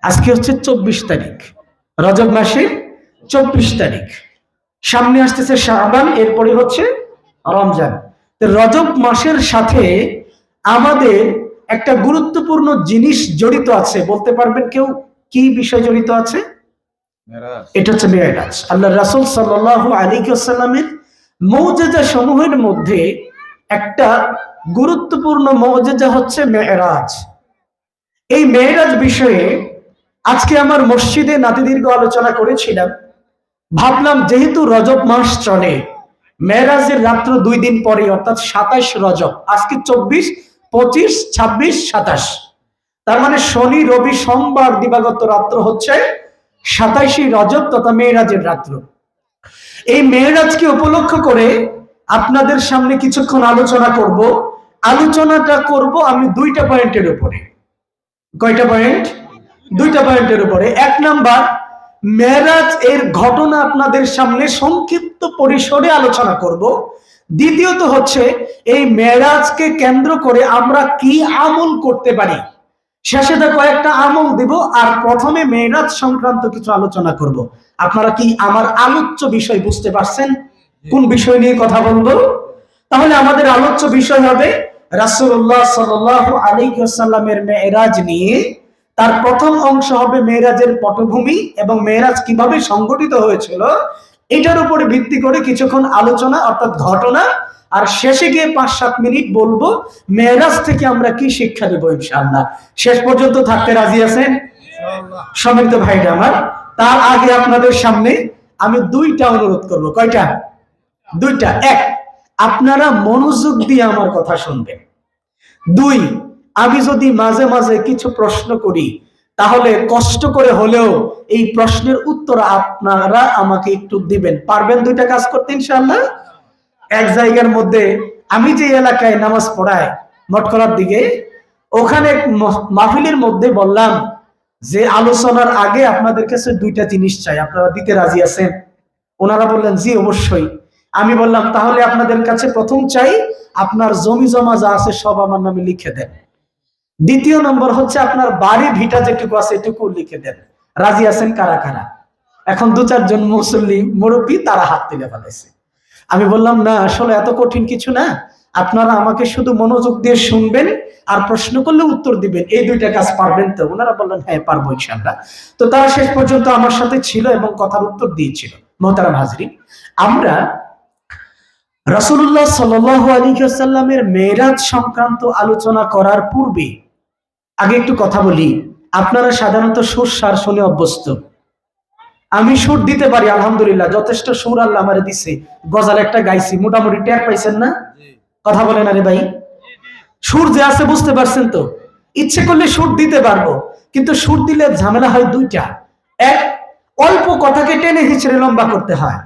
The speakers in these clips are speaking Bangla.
আজকে হচ্ছে 24 তারিখ, রজব মাসের 24 তারিখ। সামনে আসতেছে শাবান, এরপরে হচ্ছে রমজান। রজব মাসের সাথে আমাদের একটা গুরুত্বপূর্ণ জিনিস জড়িত আছে। বলতে পারবেন কেউ কি বিষয় জড়িত আছে? এটা হচ্ছে মেরাজ। আল্লাহ রাসূল সাল্লাল্লাহু আলাইহি ওয়াসাল্লামের মুজিজা সমূহের মধ্যে একটা গুরুত্বপূর্ণ মুজিজা হচ্ছে মেরাজ। এই মেরাজ বিষয়ে আজকে আমার মসজিদে নাতিদীর্ঘ আলোচনা করেছিলাম। ভাবলাম যেহেতু রজব মাস চলে, মেরাজের রাত্র 2 দিন পরে অর্থাৎ 27 রজব, আজকে 24, 25, 26, 27, তার মানে শনি, রবি, সোমবার দিবাগত রাত্র হচ্ছে 27 রজব তথা মেরাজের রাত্র। এই মেরাজকে উপলক্ষ করে আপনাদের সামনে কিছুক্ষণ আলোচনা করব। আলোচনাটা করব আমি 2টা পয়েন্টের উপরে। কয়টা পয়েন্ট? 2টা পয়েন্টের উপরে। 1 নাম্বার, মেরাজ এর ঘটনা আপনাদের সামনে সংক্ষিপ্ত পরিসরে আলোচনা করব। দ্বিতীয়ত হচ্ছে এই মেরাজকে কেন্দ্র করে আমরা কি আমল করতে পারি, শেষে কয়েকটা আমল দিব, আর প্রথমে মেরাজ সংক্রান্ত কিছু আলোচনা করব। আপনারা কি আমার আলোচ্য বিষয় বুঝতে পারছেন? কোন বিষয় নিয়ে কথা বলবো? তাহলে আমাদের আলোচ্য বিষয় হবে রাসূলুল্লাহ সাল্লাল্লাহু আলাইহি ওয়াসাল্লামের মেরাজ নিয়ে। তার প্রথম অংশ হবে মেরাজের পটভূমি এবং মেরাজ কিভাবে সংগঠিত হয়েছিল, এটার উপরে ভিত্তি করে কিছুক্ষণ আলোচনা অর্থাৎ ঘটনা, আর শেষে গিয়ে 5-7 মিনিট বলবো মেরাজ থেকে আমরা কি শিক্ষা দেব ইনশাআল্লাহ। শেষ পর্যন্ত থাকতে রাজি আছেন সম্মানিত ভাইরা আমার? তার আগে আপনাদের সামনে আমি 2টা অনুরোধ করব। কয়টা? 2টা। 1, আপনারা মনোযোগ দিয়ে আমার কথা শুনবেন। 2, আমি যদি মাঝে মাঝে কিছু প্রশ্ন করি তাহলে কষ্ট করে হলেও এই প্রশ্নের উত্তর আপনারা আমাকে একটু দিবেন। পারবেন 2টা কাজ করতে ইনশাআল্লাহ? এক জায়গার মধ্যে আমি যে এলাকায় নামাজ পড়াই মটকরার দিকে, ওখানে মাহফিলের মধ্যে বললাম যে আলোচনার আগে আপনাদের কাছে 2টা জিনিস চাই, আপনারা দিতে রাজি আছেন? ওনারা বললেন জি অবশ্যই। আমি বললাম তাহলে আপনাদের কাছে প্রথম চাই আপনার জমি জমা যা আছে সব আমার নামে লিখে দেন। দ্বিতীয় নম্বর হচ্ছে আপনার বাড়ি ভিটা যেটুকু আছে এটুকু লিখে দেন। রাজি আছেন কারা কারা? এখন 2-4 জন মুসল্লি মুরব্বী তারা হাত তুলে ফেলেছে। আমি বললাম না, আসলে এত কঠিন কিছু না, আপনারা আমাকে শুধু মনোযোগ দিয়ে শুনবেন আর প্রশ্ন করলে উত্তর দিবেন। এই 2টা কাজ পারবেন তো? ওনারা বললেন হ্যাঁ পারবো ইনশাআল্লাহ। তো তারা শেষ পর্যন্ত আমার সাথে ছিল এবং কথার উত্তর দিয়েছিল। মোহতারাম হাজরিন, আমরা রাসূলুল্লাহ সাল্লাল্লাহু আলাইহি ওয়াসাল্লামের মেরাজ সংক্রান্ত আলোচনা করার পূর্বে আগে একটু কথা বলি। আপনারা সাধারণত সুর সার শুনে অভ্যস্ত। আমি সুর দিতে পারি আলহামদুলিল্লাহ, যথেষ্ট সুর আল্লাহ আমারে দিছে। গজাল একটা গাইছি, মোটামুটি টের পাইছেন না? কথা বলেন আরে ভাই। সুর যে আছে বুঝতে পারছেন তো? ইচ্ছে করলে সুর দিতে পারবো, কিন্তু সুর দিলে ঝামেলা হয় 2টা। 1, অল্প কথাকে টেনে হিচড়ে লম্বা করতে হয়।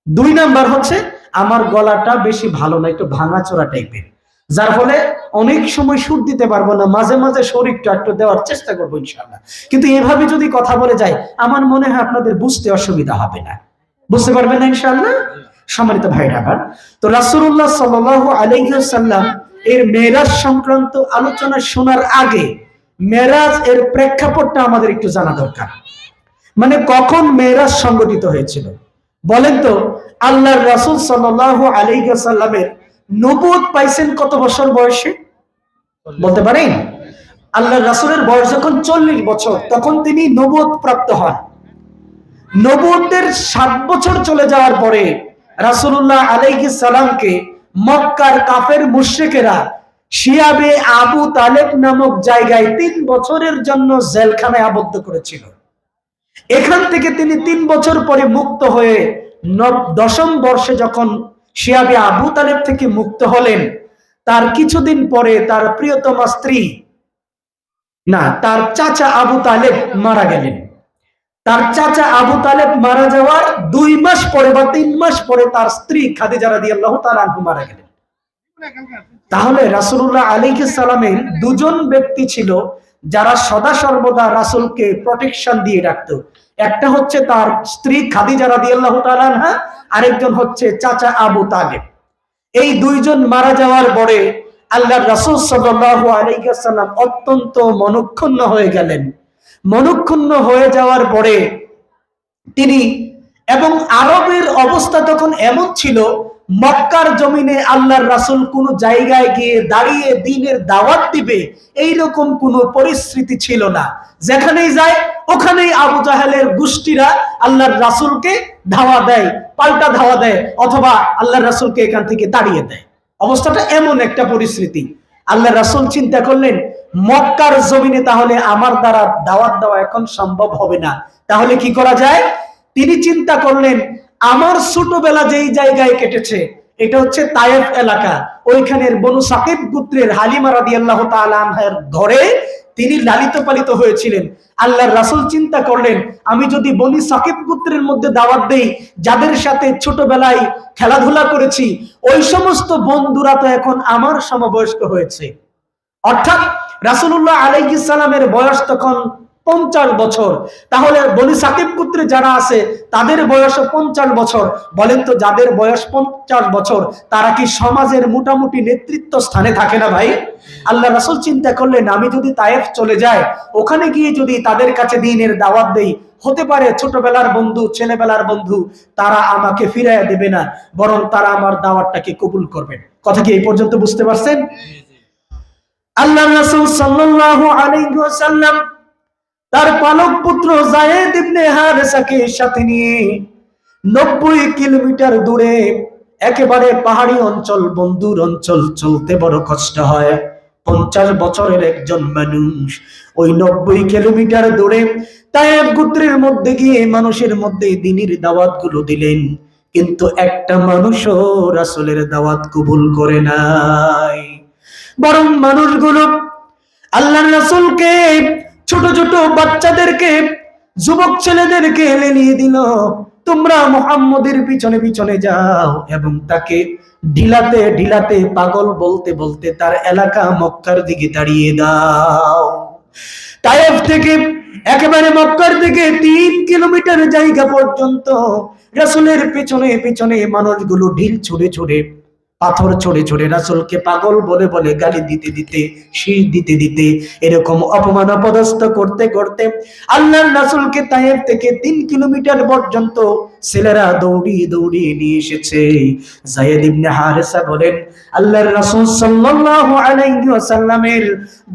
2 নাম্বার হচ্ছে আমার গলাটা বেশি ভালো না, একটু ভাঙাচোরা টাইপের, যার ফলে অনেক সময় সুর দিতে পারবো না। মাঝে মাঝে সুর একটু দেওয়ার চেষ্টা করবো ইনশাআল্লাহ। কিন্তু এভাবে যদি কথা বলে যাই আমার মনে হয় আপনাদের বুঝতে অসুবিধা হবে না। বুঝতে পারবেন না ইনশাআল্লাহ? সম্মানিত ভাইরা আমার, তো রাসূলুল্লাহ সাল্লাল্লাহু আলাইহি ওয়াসাল্লাম এর মেরাজ সংক্রান্ত আলোচনা শোনার আগে মেরাজ এর প্রেক্ষাপটটা আমাদের একটু জানা দরকার। মানে কখন মেরাজ সংগঠিত হয়েছিল বলেন তো? আল্লাহর রাসূল সাল্লাল্লাহু আলাইহি ওয়াসাল্লামের নবুয়ত পাইছেন কত বছর বয়সে বলতে পারেন? আল্লাহর রাসূলের বয়স যখন 40 বছর তখন তিনি নবুয়ত প্রাপ্ত হন। নবুয়তের 7 বছর চলে যাওয়ার পরে রাসূলুল্লাহ আলাইহিস সালামকে মক্কার কাফের মুশরিকেরা শিয়াবে আবু তালেব নামক জায়গায় 3 বছরের জন্য জেলখানায় আবদ্ধ করেছিল। এখান থেকে তিনি 3 বছর পরে মুক্ত হয়ে 10ম বর্ষে যখন শিয়াবে আবু তালেব থেকে মুক্ত হলেন, তার কিছুদিন পরে তার প্রিয়তমা স্ত্রী তার চাচা আবু তালেব মারা গেলেন। তার চাচা আবু তালেব মারা যাওয়ার 2 মাস পরে বা 3 মাস পরে তার স্ত্রী খাদিজা রাদিয়াল্লাহু তাআলা আনহা মারা গেলেন। তাহলে রাসূলুল্লাহ আলাইহিস সালামের 2 জন ব্যক্তি ছিল যারা সদা সর্বদা রাসূলকে প্রোটেকশন দিয়ে রাখতো। একটা হচ্ছে তার স্ত্রী খাদিজা রাদিয়াল্লাহু তাআলা আনহা, আরেকজন হচ্ছে চাচা আবু তালেব। এই 2 জন মারা যাওয়ার পরে আল্লাহর রাসূল সাল্লাল্লাহু আলাইহি ওয়াসাল্লাম অত্যন্ত মনক্ষুণ্ণ হয়ে গেলেন। মনক্ষুণ্ণ হয়ে যাওয়ার পরে তিনি, এবং আরবের অবস্থা তখন এমন ছিল, মক্কার জমিনে আল্লাহর রাসূল কোন জায়গায় গিয়ে দাঁড়িয়ে দ্বীনের দাওয়াত দিবে এইরকম কোন পরিস্থিতি ছিল না। যেখানেই যায় ওখানেই আবু জাহেলের গোষ্ঠীরা আল্লাহর রাসূলকে ধাওয়া দেয়, পাল্টা ধাওয়া দেয়, অথবা আল্লাহর রাসূলকে এখান থেকে তাড়িয়ে দেয়। অবস্থাটা এমন একটা পরিস্থিতি। আল্লাহর রাসূল চিন্তা করলেন, মক্কার জমিনে তাহলে আমার দ্বারা দাওয়াত দেওয়া এখন সম্ভব হবে না, তাহলে কি করা যায়? তিনি চিন্তা করলেন, আমার ছোটবেলা যেই জায়গায় কেটেছে এটা হচ্ছে তায়েফ এলাকা, ওইখানের বনু সাকিব গোত্রের হালিমা রাদিয়াল্লাহু তাআলা আনহার ঘরে তিনি লালিত পালিত হয়েছিলেন। আল্লাহর রাসূল চিন্তা করলেন, আমি যদি বনি সাকিব গোত্রের মধ্যে দাওয়াত দেই, যাদের সাথে ছোটবেলায় খেলাধুলা করেছি, ওই সমস্ত বন্ধুরা তো এখন আমার সমবয়স্ক হয়েছে। অর্থাৎ রাসূলুল্লাহ আলাইহিস সালামের বয়স তখন 50 বছর। তাহলে বনি সাকিব গোত্রে যারা আছে তাদের বয়স 50 বছর। বলেন তো, যাদের বয়স 50 বছর তারা কি সমাজের মোটামুটি নেতৃত্ব স্থানে থাকে না ভাই? আল্লাহ রাসূল চিন্তা করলেন, আমি যদি তায়েফ চলে যাই, ওখানে গিয়ে যদি তাদের কাছে দ্বীনের দাওয়াত দেই, হতে পারে ছোটবেলার বন্ধু, ছেলেবেলার বন্ধু, তারা আমাকে ফিরাইয়া দেবে না, বরং তারা আমার দাওয়াতটাকে কবুল করবেন। কথা কি এই পর্যন্ত বুঝতে পারছেন? আল্লাহ রাসূল সাল্লাল্লাহু আলাইহি ওয়াসাল্লাম তার পালক পুত্র যায়েদ ইবনে হারেসাকে সাথে নিয়ে 90 কিলোমিটার দূরে, একেবারে পাহাড়ি অঞ্চল, বন্ধুর অঞ্চল, চলতে বড় কষ্ট হয়। 50 বছরের একজন মানুষ ওই 90 কিলোমিটার দূরে তায়েফ গোত্রের মধ্যে গিয়ে মানুষের মধ্যে দ্বীনের দাওয়াত গুলো দিলেন, কিন্তু একটা মানুষও রাসূলের দাওয়াত কবুল করে নাই। বরং মানুষগুলো আল্লাহর রাসূলকে, ছোট ছোট বাচ্চাদেরকে, যুবক ছেলেদেরকে লেলিয়ে দিল, তোমরা মুহাম্মদের পিছনে পিছনে যাও এবং তাকে ঢিলাতে ঢিলাতে, পাগল বলতে বলতে তার এলাকা মক্কার দিকে তাড়িয়ে দাও। তায়েফ থেকে একেবারে মক্কার দিকে 3 কিলোমিটার জায়গা পর্যন্ত রাসূলের পিছনে পিছনে মানুষগুলো ঢিল ছুঁড়ে ছুঁড়ে, পাথর ছড়ে ছড়ে রাসূলকে পাগল বলে বলে গালি দিতে দিতে, শীষ দিতে দিতে, এরকম অপমান অপদস্থ করতে করতে আল্লাহর রাসূলকে তায়েফ থেকে 3 কিলোমিটার পর্যন্ত ছেলেরা দৌড়িয়ে দৌড়িয়ে নিয়ে এসেছে। যায়েদ ইবনে হারেসা বলেন, আল্লাহর রাসূল সাল্লাল্লাহু আলাইহি ওয়াসাল্লামের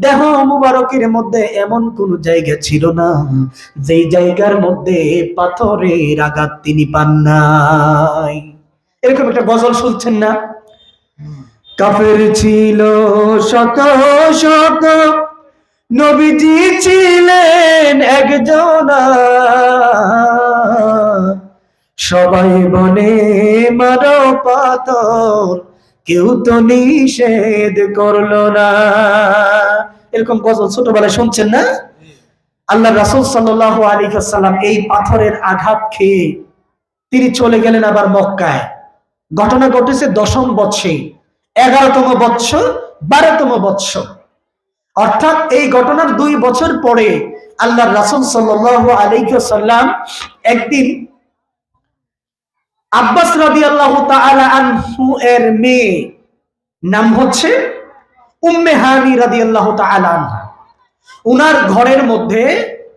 দেহ মুবারকের মধ্যে এমন কোন জায়গা ছিল না যেই জায়গার মধ্যে পাথরের আঘাত তিনি পান নাই। এরকম একটা গজল শুনছেন না? কাফের ছিল শত শত, নবীজি ছিলেন একজন, সবাই বলে মারো পাথর, কেউ তো নিষেধ করলো না। এরকম গজল ছোটবেলায় শুনছেন না? আল্লাহ রাসূল সাল্লাল্লাহু আলাইহি ওয়াসাল্লাম এই পাথরের আঘাত খেয়ে তিনি চলে গেলেন আবার মক্কায়। ঘটনা ঘটেছে 10ম বৎসরে, 11তম বৎসর, 12তম বৎসর। অর্থাৎ এই ঘটনার 2 বছর পরে আল্লাহর রাসূল সাল্লাল্লাহু আলাইহি ওয়াসাল্লাম একদিন আব্বাস রাদিয়াল্লাহু তাআলা আনহু এর মেয়ে, নাম হচ্ছে উম্মে হানি রাদিয়াল্লাহু তাআলা আনহা, উনার ঘরের মধ্যে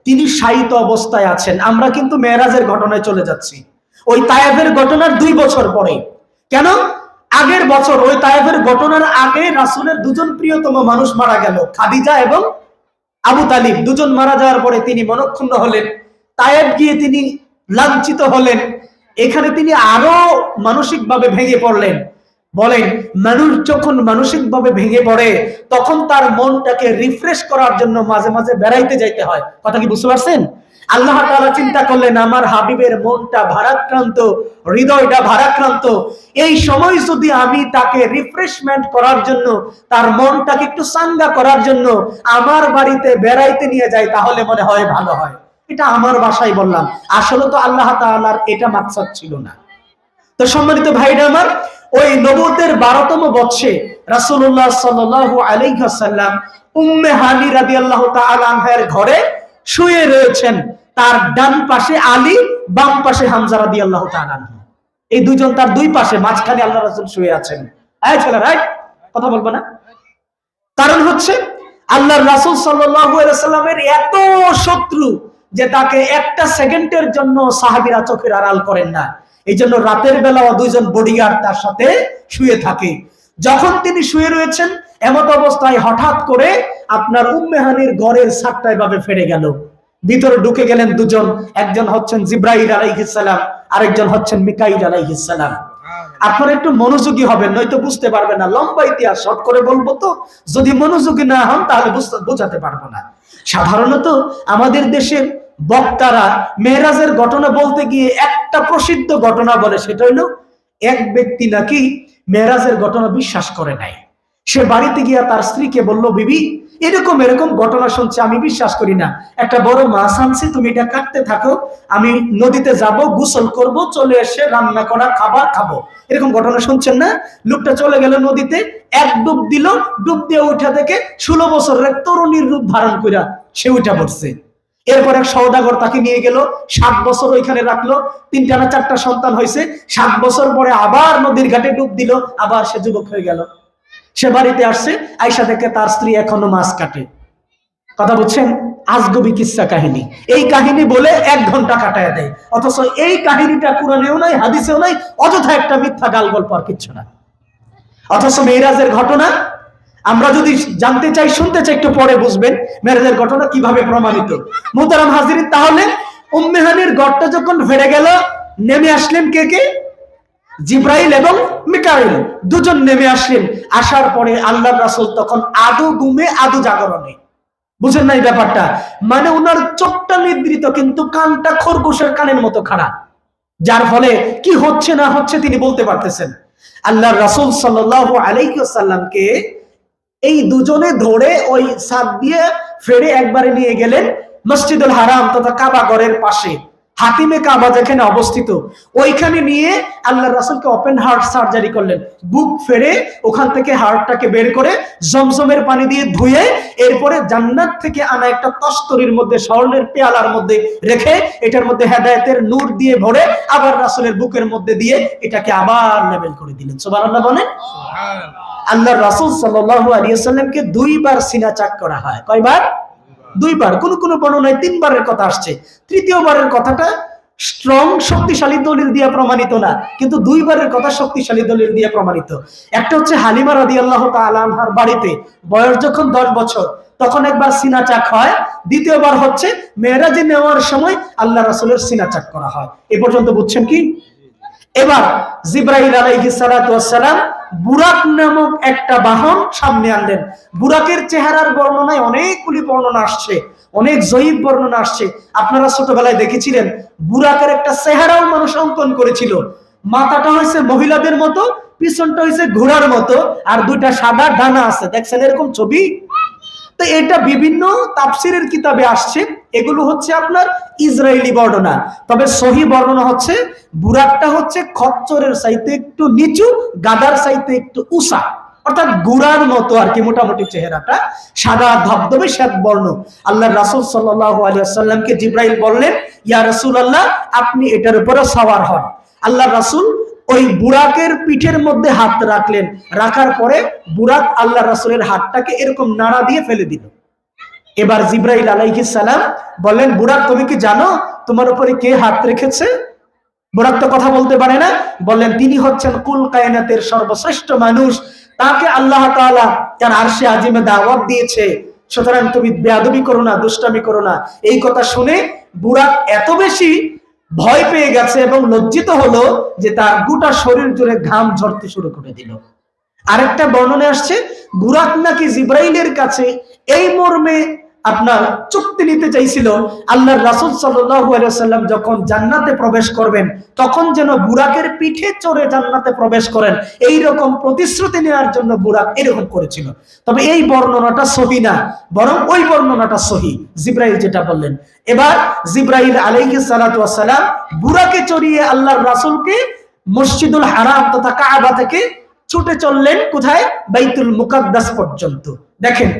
তিনি শায়িত অবস্থায় আছেন। আমরা কিন্তু মেরাজের ঘটনায় চলে যাচ্ছি, ওই তায়েফের ঘটনার 2 বছর পরে। কেন? আগের বছর ওই তায়েফের ঘটনার আগে রাসূলের 2জন প্রিয়তম মানুষ মারা গেল, খাদিজা এবং আবু তালিব। 2জন মারা যাওয়ার পরে তিনি মনক্ষুণ্ণ হলেন, তায়েফ গিয়ে তিনি লাঞ্ছিত হলেন। এখানে তিনি আরো মানসিকভাবে ভেঙে পড়লেন। বলেন, মানুষ যখন মানসিকভাবে ভেঙে পড়ে তখন তার মনটাকে রিফ্রেশ করার জন্য মাঝে মাঝে বেড়াইতে যাইতে হয়। কথা কি বুঝতে পারছেন? আল্লাহ তাআলা চিন্তা করলেন, আমার হাবিবের মনটা ভারাক্রান্ত, হৃদয়টা ভারাক্রান্ত, এই সময় যদি আমি তাকে রিফ্রেশমেন্ট করার জন্য, তার মনটাকে একটু চাঙ্গা করার জন্য আমার বাড়িতে বেড়াইতে নিয়ে যাই, তাহলে মনে হয় ভালো হয়। এটা আমার ভাষায় বললাম, আসলে তো আল্লাহ তাআলার এটা মাকসাদ ছিল না। তো সম্মানিত ভাইরা আমার, ওই নবুয়তের 12তম বৎসরে রাসূলুল্লাহ সাল্লাল্লাহু আলাইহি ওয়াসাল্লাম উম্মে হানি রাদিয়াল্লাহু তাআলা আনহার ঘরে শুয়ে রয়েছেন। তার ডান পাশে আলী, বাম পাশে হামজা রাদিয়াল্লাহু তাআলা আনহু। এই 2জন তার 2 পাশে, মাঝখানে আল্লাহর রাসূল শুয়ে আছেন। এই ছেলেরা, কথা বলবো না? কারণ হচ্ছে আল্লাহর রাসূল সাল্লাল্লাহু আলাইহি ওয়াসাল্লামের এত শত্রু যে তাকে একটা সেকেন্ডের জন্য সাহাবীরা চোখের আড়াল করেন না। এই জন্য রাতের বেলাও দুইজন বডিগার্ড তার সাথে শুয়ে থাকে। যখন তিনি শুয়ে রয়েছেন এমত অবস্থায় হঠাৎ করে আপনার উম্মে হানির ঘরের ছাদটা এভাবে ফেটে গেল। ভিতরে ঢুকে গেলেন দুজন, একজন হচ্ছেন জিব্রাইল আলাইহিস সালাম, আরেকজন হচ্ছেন মিকাইল আলাইহিস সালাম। আপনারা একটু মনোযোগী হবেন, নয়তো বুঝতে পারবেন না। লম্বা ইতিহাস শর্ট করে বলবো, তো যদি মনোযোগী না হন তাহলে বোঝাতে পারবো না। সাধারণত আমাদের দেশের বক্তারা মেরাজের ঘটনা বলতে গিয়ে একটা প্রসিদ্ধ ঘটনা বলে, সেটা হলো এক ব্যক্তি নাকি মেরাজের ঘটনা বিশ্বাস করে নাই। সে বাড়িতে গিয়া তার স্ত্রীকে বলল, বিবি এরকম এরকম ঘটনা শুনছে, আমি বিশ্বাস করি না। একটা বড় মাছ আনছি, তুমি এটা কাটতে থাকো, আমি নদীতে যাব, গোসল করব, চলে এসে রান্না করা খাবার খাবো। এরকম ঘটনা শুনছেন না? লোকটা চলে গেল নদীতে, এক ডুব দিল, ডুব দিয়ে উঠা থেকে 16 বছরের এক তরুণীর রূপ ধারণ কইরা সে উঠা পড়ছে। এরপর এক সওদাগর তাকে নিয়ে গেল, 7 বছর ওইখানে রাখলো, 3টা না 4টা সন্তান হয়েছে। 7 বছর পরে আবার নদীর ঘাটে ডুব দিল, আবার সে যুবক হয়ে গেল। সে বাড়িতে আসছে, আয়সা দেখে তার স্ত্রী এখনো মাছ কাটে। কথা বলছেন? আজগবি কিসসা কাহিনী। এই কাহিনী বলে 1 ঘন্টা কাটায় দেয়, অথচ এই কাহিনীটা কুরআনেও নাই, হাদিসেও নাই, অযথা একটা মিথ্যা গাল গল্প, আর কিচ্ছু না। অথচ মেরাজের ঘটনা আমরা যদি জানতে চাই, শুনতে চাই, একটু পরে বুঝবেন মেরাজের ঘটনা কিভাবে প্রমাণিত। মুহতারাম হাজিরিন, তাহলে উম্মে হানির ঘরটা যখন ফেটে গেল, নেমে আসলেন কে কে? জিব্রাইল এবং মিকাইল, দুজন নেমে আসলেন। আসার পরে আল্লাহর রাসূল তখন আদু ঘুমে আদু জাগরণে। বুঝেন না এই ব্যাপারটা? মানে ওনার চোখটা নিদ্রিত, কিন্তু কানটা খরগোশের কানের মতো খারাপ, যার ফলে কি হচ্ছে না হচ্ছে তিনি বলতে পারতেছেন। আল্লাহর রাসূল সাল্লাল্লাহু আলাইহি ওয়াসাল্লামকে এই দুজনে ধরে ওই ছাদ দিয়ে ফেরে একবারে নিয়ে গেলেন মসজিদুল হারাম তথা কাবা ঘরের পাশে, হাতিমে কাবা যেখানে অবস্থিত, ওইখানে নিয়ে আল্লাহর রাসূলকে ওপেন হার্ট সার্জারি করলেন। বুক ফেরে ওখান থেকে হার্টটাকে বের করে জমজমের পানি দিয়ে ধুয়ে এরপরে জান্নাত থেকে আনা একটা তস্তরির মধ্যে, স্বর্ণের পেয়ালার মধ্যে রেখে এটার মধ্যে হেদায়েতের নূর দিয়ে ভরে আবার রাসূলের বুকের মধ্যে দিয়ে এটাকে আবার লেভেল করে দিলেন। সুবহানাল্লাহ বলেন। আল্লাহর রাসূল সাল্লাল্লাহু আলাইহি ওয়াসাল্লামকে 2 বার সিনা চাক করা হয়। কয়বার? 2 বার। কোন কোন বর্ণনায় 3 বারের কথা আসছে। তৃতীয়বারের কথাটা স্ট্রং শক্তিশালী দলিল দিয়ে প্রমাণিত না, কিন্তু 2 বারের কথা শক্তিশালী দলিল দিয়ে প্রমাণিত। একটা হচ্ছে হালিমা রাদিয়াল্লাহু তাআলা আনহার বাড়িতে বয়স যখন 10 বছর, তখন একবার সিনা চাক হয়। দ্বিতীয়বার হচ্ছে মেরাজে নেওয়ার সময় আল্লাহ রাসূলের সিনা চাক করা হয়। এ পর্যন্ত বুঝছেন কি? এবার জিব্রাইল আলাইহিস সালাতু ওয়াস সালাম বুরাক নামক একটা বাহন সামনে আনলেন। বুরাকের চেহারার বর্ণনায় অনেকগুলি বর্ণনা আসছে, অনেক জয়ীফ বর্ণনা আসছে। আপনারা ছোটবেলায় দেখেছিলেন বুরাকের একটা চেহারাও মানুষ অঙ্কন করেছিল। মাথাটা হয়েছে মহিলাদের মতো, পিছনটা হয়েছে ঘোড়ার মতো, আর 2টা সাদা ডানা আছে, দেখছেন এরকম ছবি? তো এটা বিভিন্ন তাফসিরের কিতাবে আসছে। এগুলো হচ্ছে আপনার ইসরায়েলি বর্ণনা। তবে সহি বর্ণনা হচ্ছে বুরাকটা হচ্ছে খচ্চরের চাইতে একটু নিচু, গাদার চাইতে একটু উঁচা, অর্থাৎ গুড়ার মতো আর কি, মোটামুটি চেহারাটা সাদা ধবধবে শ্বেত বর্ণ। আল্লাহর রাসূল সাল্লাল্লাহু আলাইহি ওয়াসাল্লামকে জিব্রাইল বললেন, ইয়া রাসূলুল্লাহ, আপনি এটার উপরে সওয়ার হন। আল্লাহর রাসূল ওই বুরাকের পিঠের মধ্যে হাত রাখলেন, রাখার পরে বুরাক আল্লাহ রাসূলের হাতটাকে এরকম নাড়া দিয়ে ফেলে দিল। এবার জিব্রাইল আলাইহিস সালাম বললেন, বুরাক তুমি কি জানো তোমার উপরে কে হাত রেখেছে? বুরাক তো কথা বলতে পারে না। বললেন, তিনি হচ্ছেন কুল কায়নাতের সর্বশ্রেষ্ঠ মানুষ, তাকে আল্লাহ তাআলা তার আরশে আজিমে দাওয়াত দিয়েছে, সুতরাং তুমি বেয়াদবি করো না, দুষ্টামি করো না। এই কথা শুনে বুরাক এত বেশি ভয় পেয়ে গেছে এবং লজ্জিত হলো যে তার গোটা শরীর জুড়ে ঘাম ঝরতে শুরু করে দিল। আরেকটা বর্ণনা আসছে বুরাক নাকি জিব্রাইলের কাছে এই মর্মে আপনার চুক্তি নিতে চাইছিল, আল্লাহর রাসূল সাল্লাল্লাহু আলাইহি ওয়াসাল্লাম যখন জান্নাতে প্রবেশ করবেন তখন যেন বুরাকের পিঠে চড়ে জান্নাতে প্রবেশ করেন, এই রকম প্রতিশ্রুতি নেওয়ার জন্য বুরাক এরকম করেছিল। তবে এই বর্ণনাটা সহি না, বরং ওই বর্ণনাটা সহি, জিব্রাইল যেটা বললেন। এবার জিব্রাইল আলাইহিস সালাতু ওয়াস সালাম বুরাকে চড়িয়ে আল্লাহর রাসূলকে মসজিদুল হারাম তথা কাবা থেকে ছুটে চললেন কোথায়? বাইতুল মুকাদ্দাস পর্যন্ত। দেখেন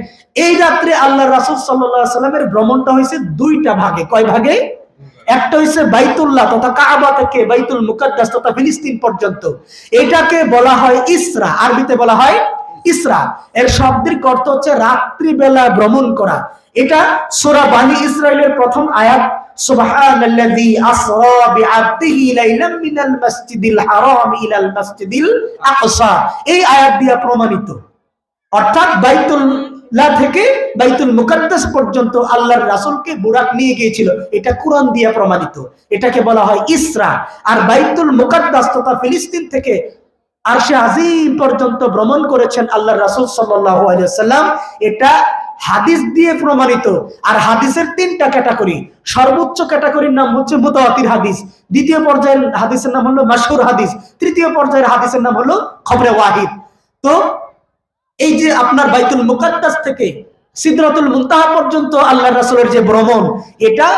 এই রাত্রে আল্লাহর রাসূল সাল্লাল্লাহু আলাইহি ওয়াসাল্লামের ভ্রমণটা হয়েছে 2টা ভাগে। কয় ভাগে? একটা হয়েছে বাইতুল্লাহ তথা কাবা থেকে বাইতুল মুকাদ্দাস তথা ফিলিস্তিন পর্যন্ত, এটাকে বলা হয় ইসরা, আরবিতে বলা হয় ইসরা এর শাব্দিক অর্থ হচ্ছে রাত্রিবেলা ভ্রমণ করা। এটা সূরা বানি ইসরাইলের প্রথম আয়াত, সুবহানাল্লাযী আসরা বিআবদিহি লাইলাম মিনাল মাসজিদিল হারাম ইলাল মাসজিদিল আকসা, এই আয়াত দিয়ে প্রমাণিত। অর্থাৎ বাইতুল্লাহ থেকে বাইতুল মুকাদ্দাস পর্যন্ত আল্লাহর রাসূলকে বুরাক নিয়ে গিয়েছিল, এটা কোরআন দিয়ে প্রমাণিত। এটাকে বলা হয় ইসরা। আর বাইতুল মুকাদ্দাস তথা ফিলিস্তিন থেকে আরশে আজিম পর্যন্ত ভ্রমণ করেছেন আল্লাহর রাসূল সাল্লাল্লাহু আলাইহি ওয়াসাল্লাম, এটা হাদিস দিয়ে প্রমাণিত। আর হাদিসের তিনটা ক্যাটাগরি, সর্বোচ্চ ক্যাটাগরির নাম হচ্ছে মুতাওয়াতির হাদিস, দ্বিতীয় পর্যায়ের হাদিসের নাম হলো মাশহুর হাদিস, তৃতীয় পর্যায়ের হাদিসের নাম হলো খবরে ওয়াহিদ। তো এই যে আপনার বাইতুল মুকাদ্দাস থেকে সিদরাতুল মুনতাহা পর্যন্ত আল্লাহর রাসূলের যে ভ্রমণ, এটা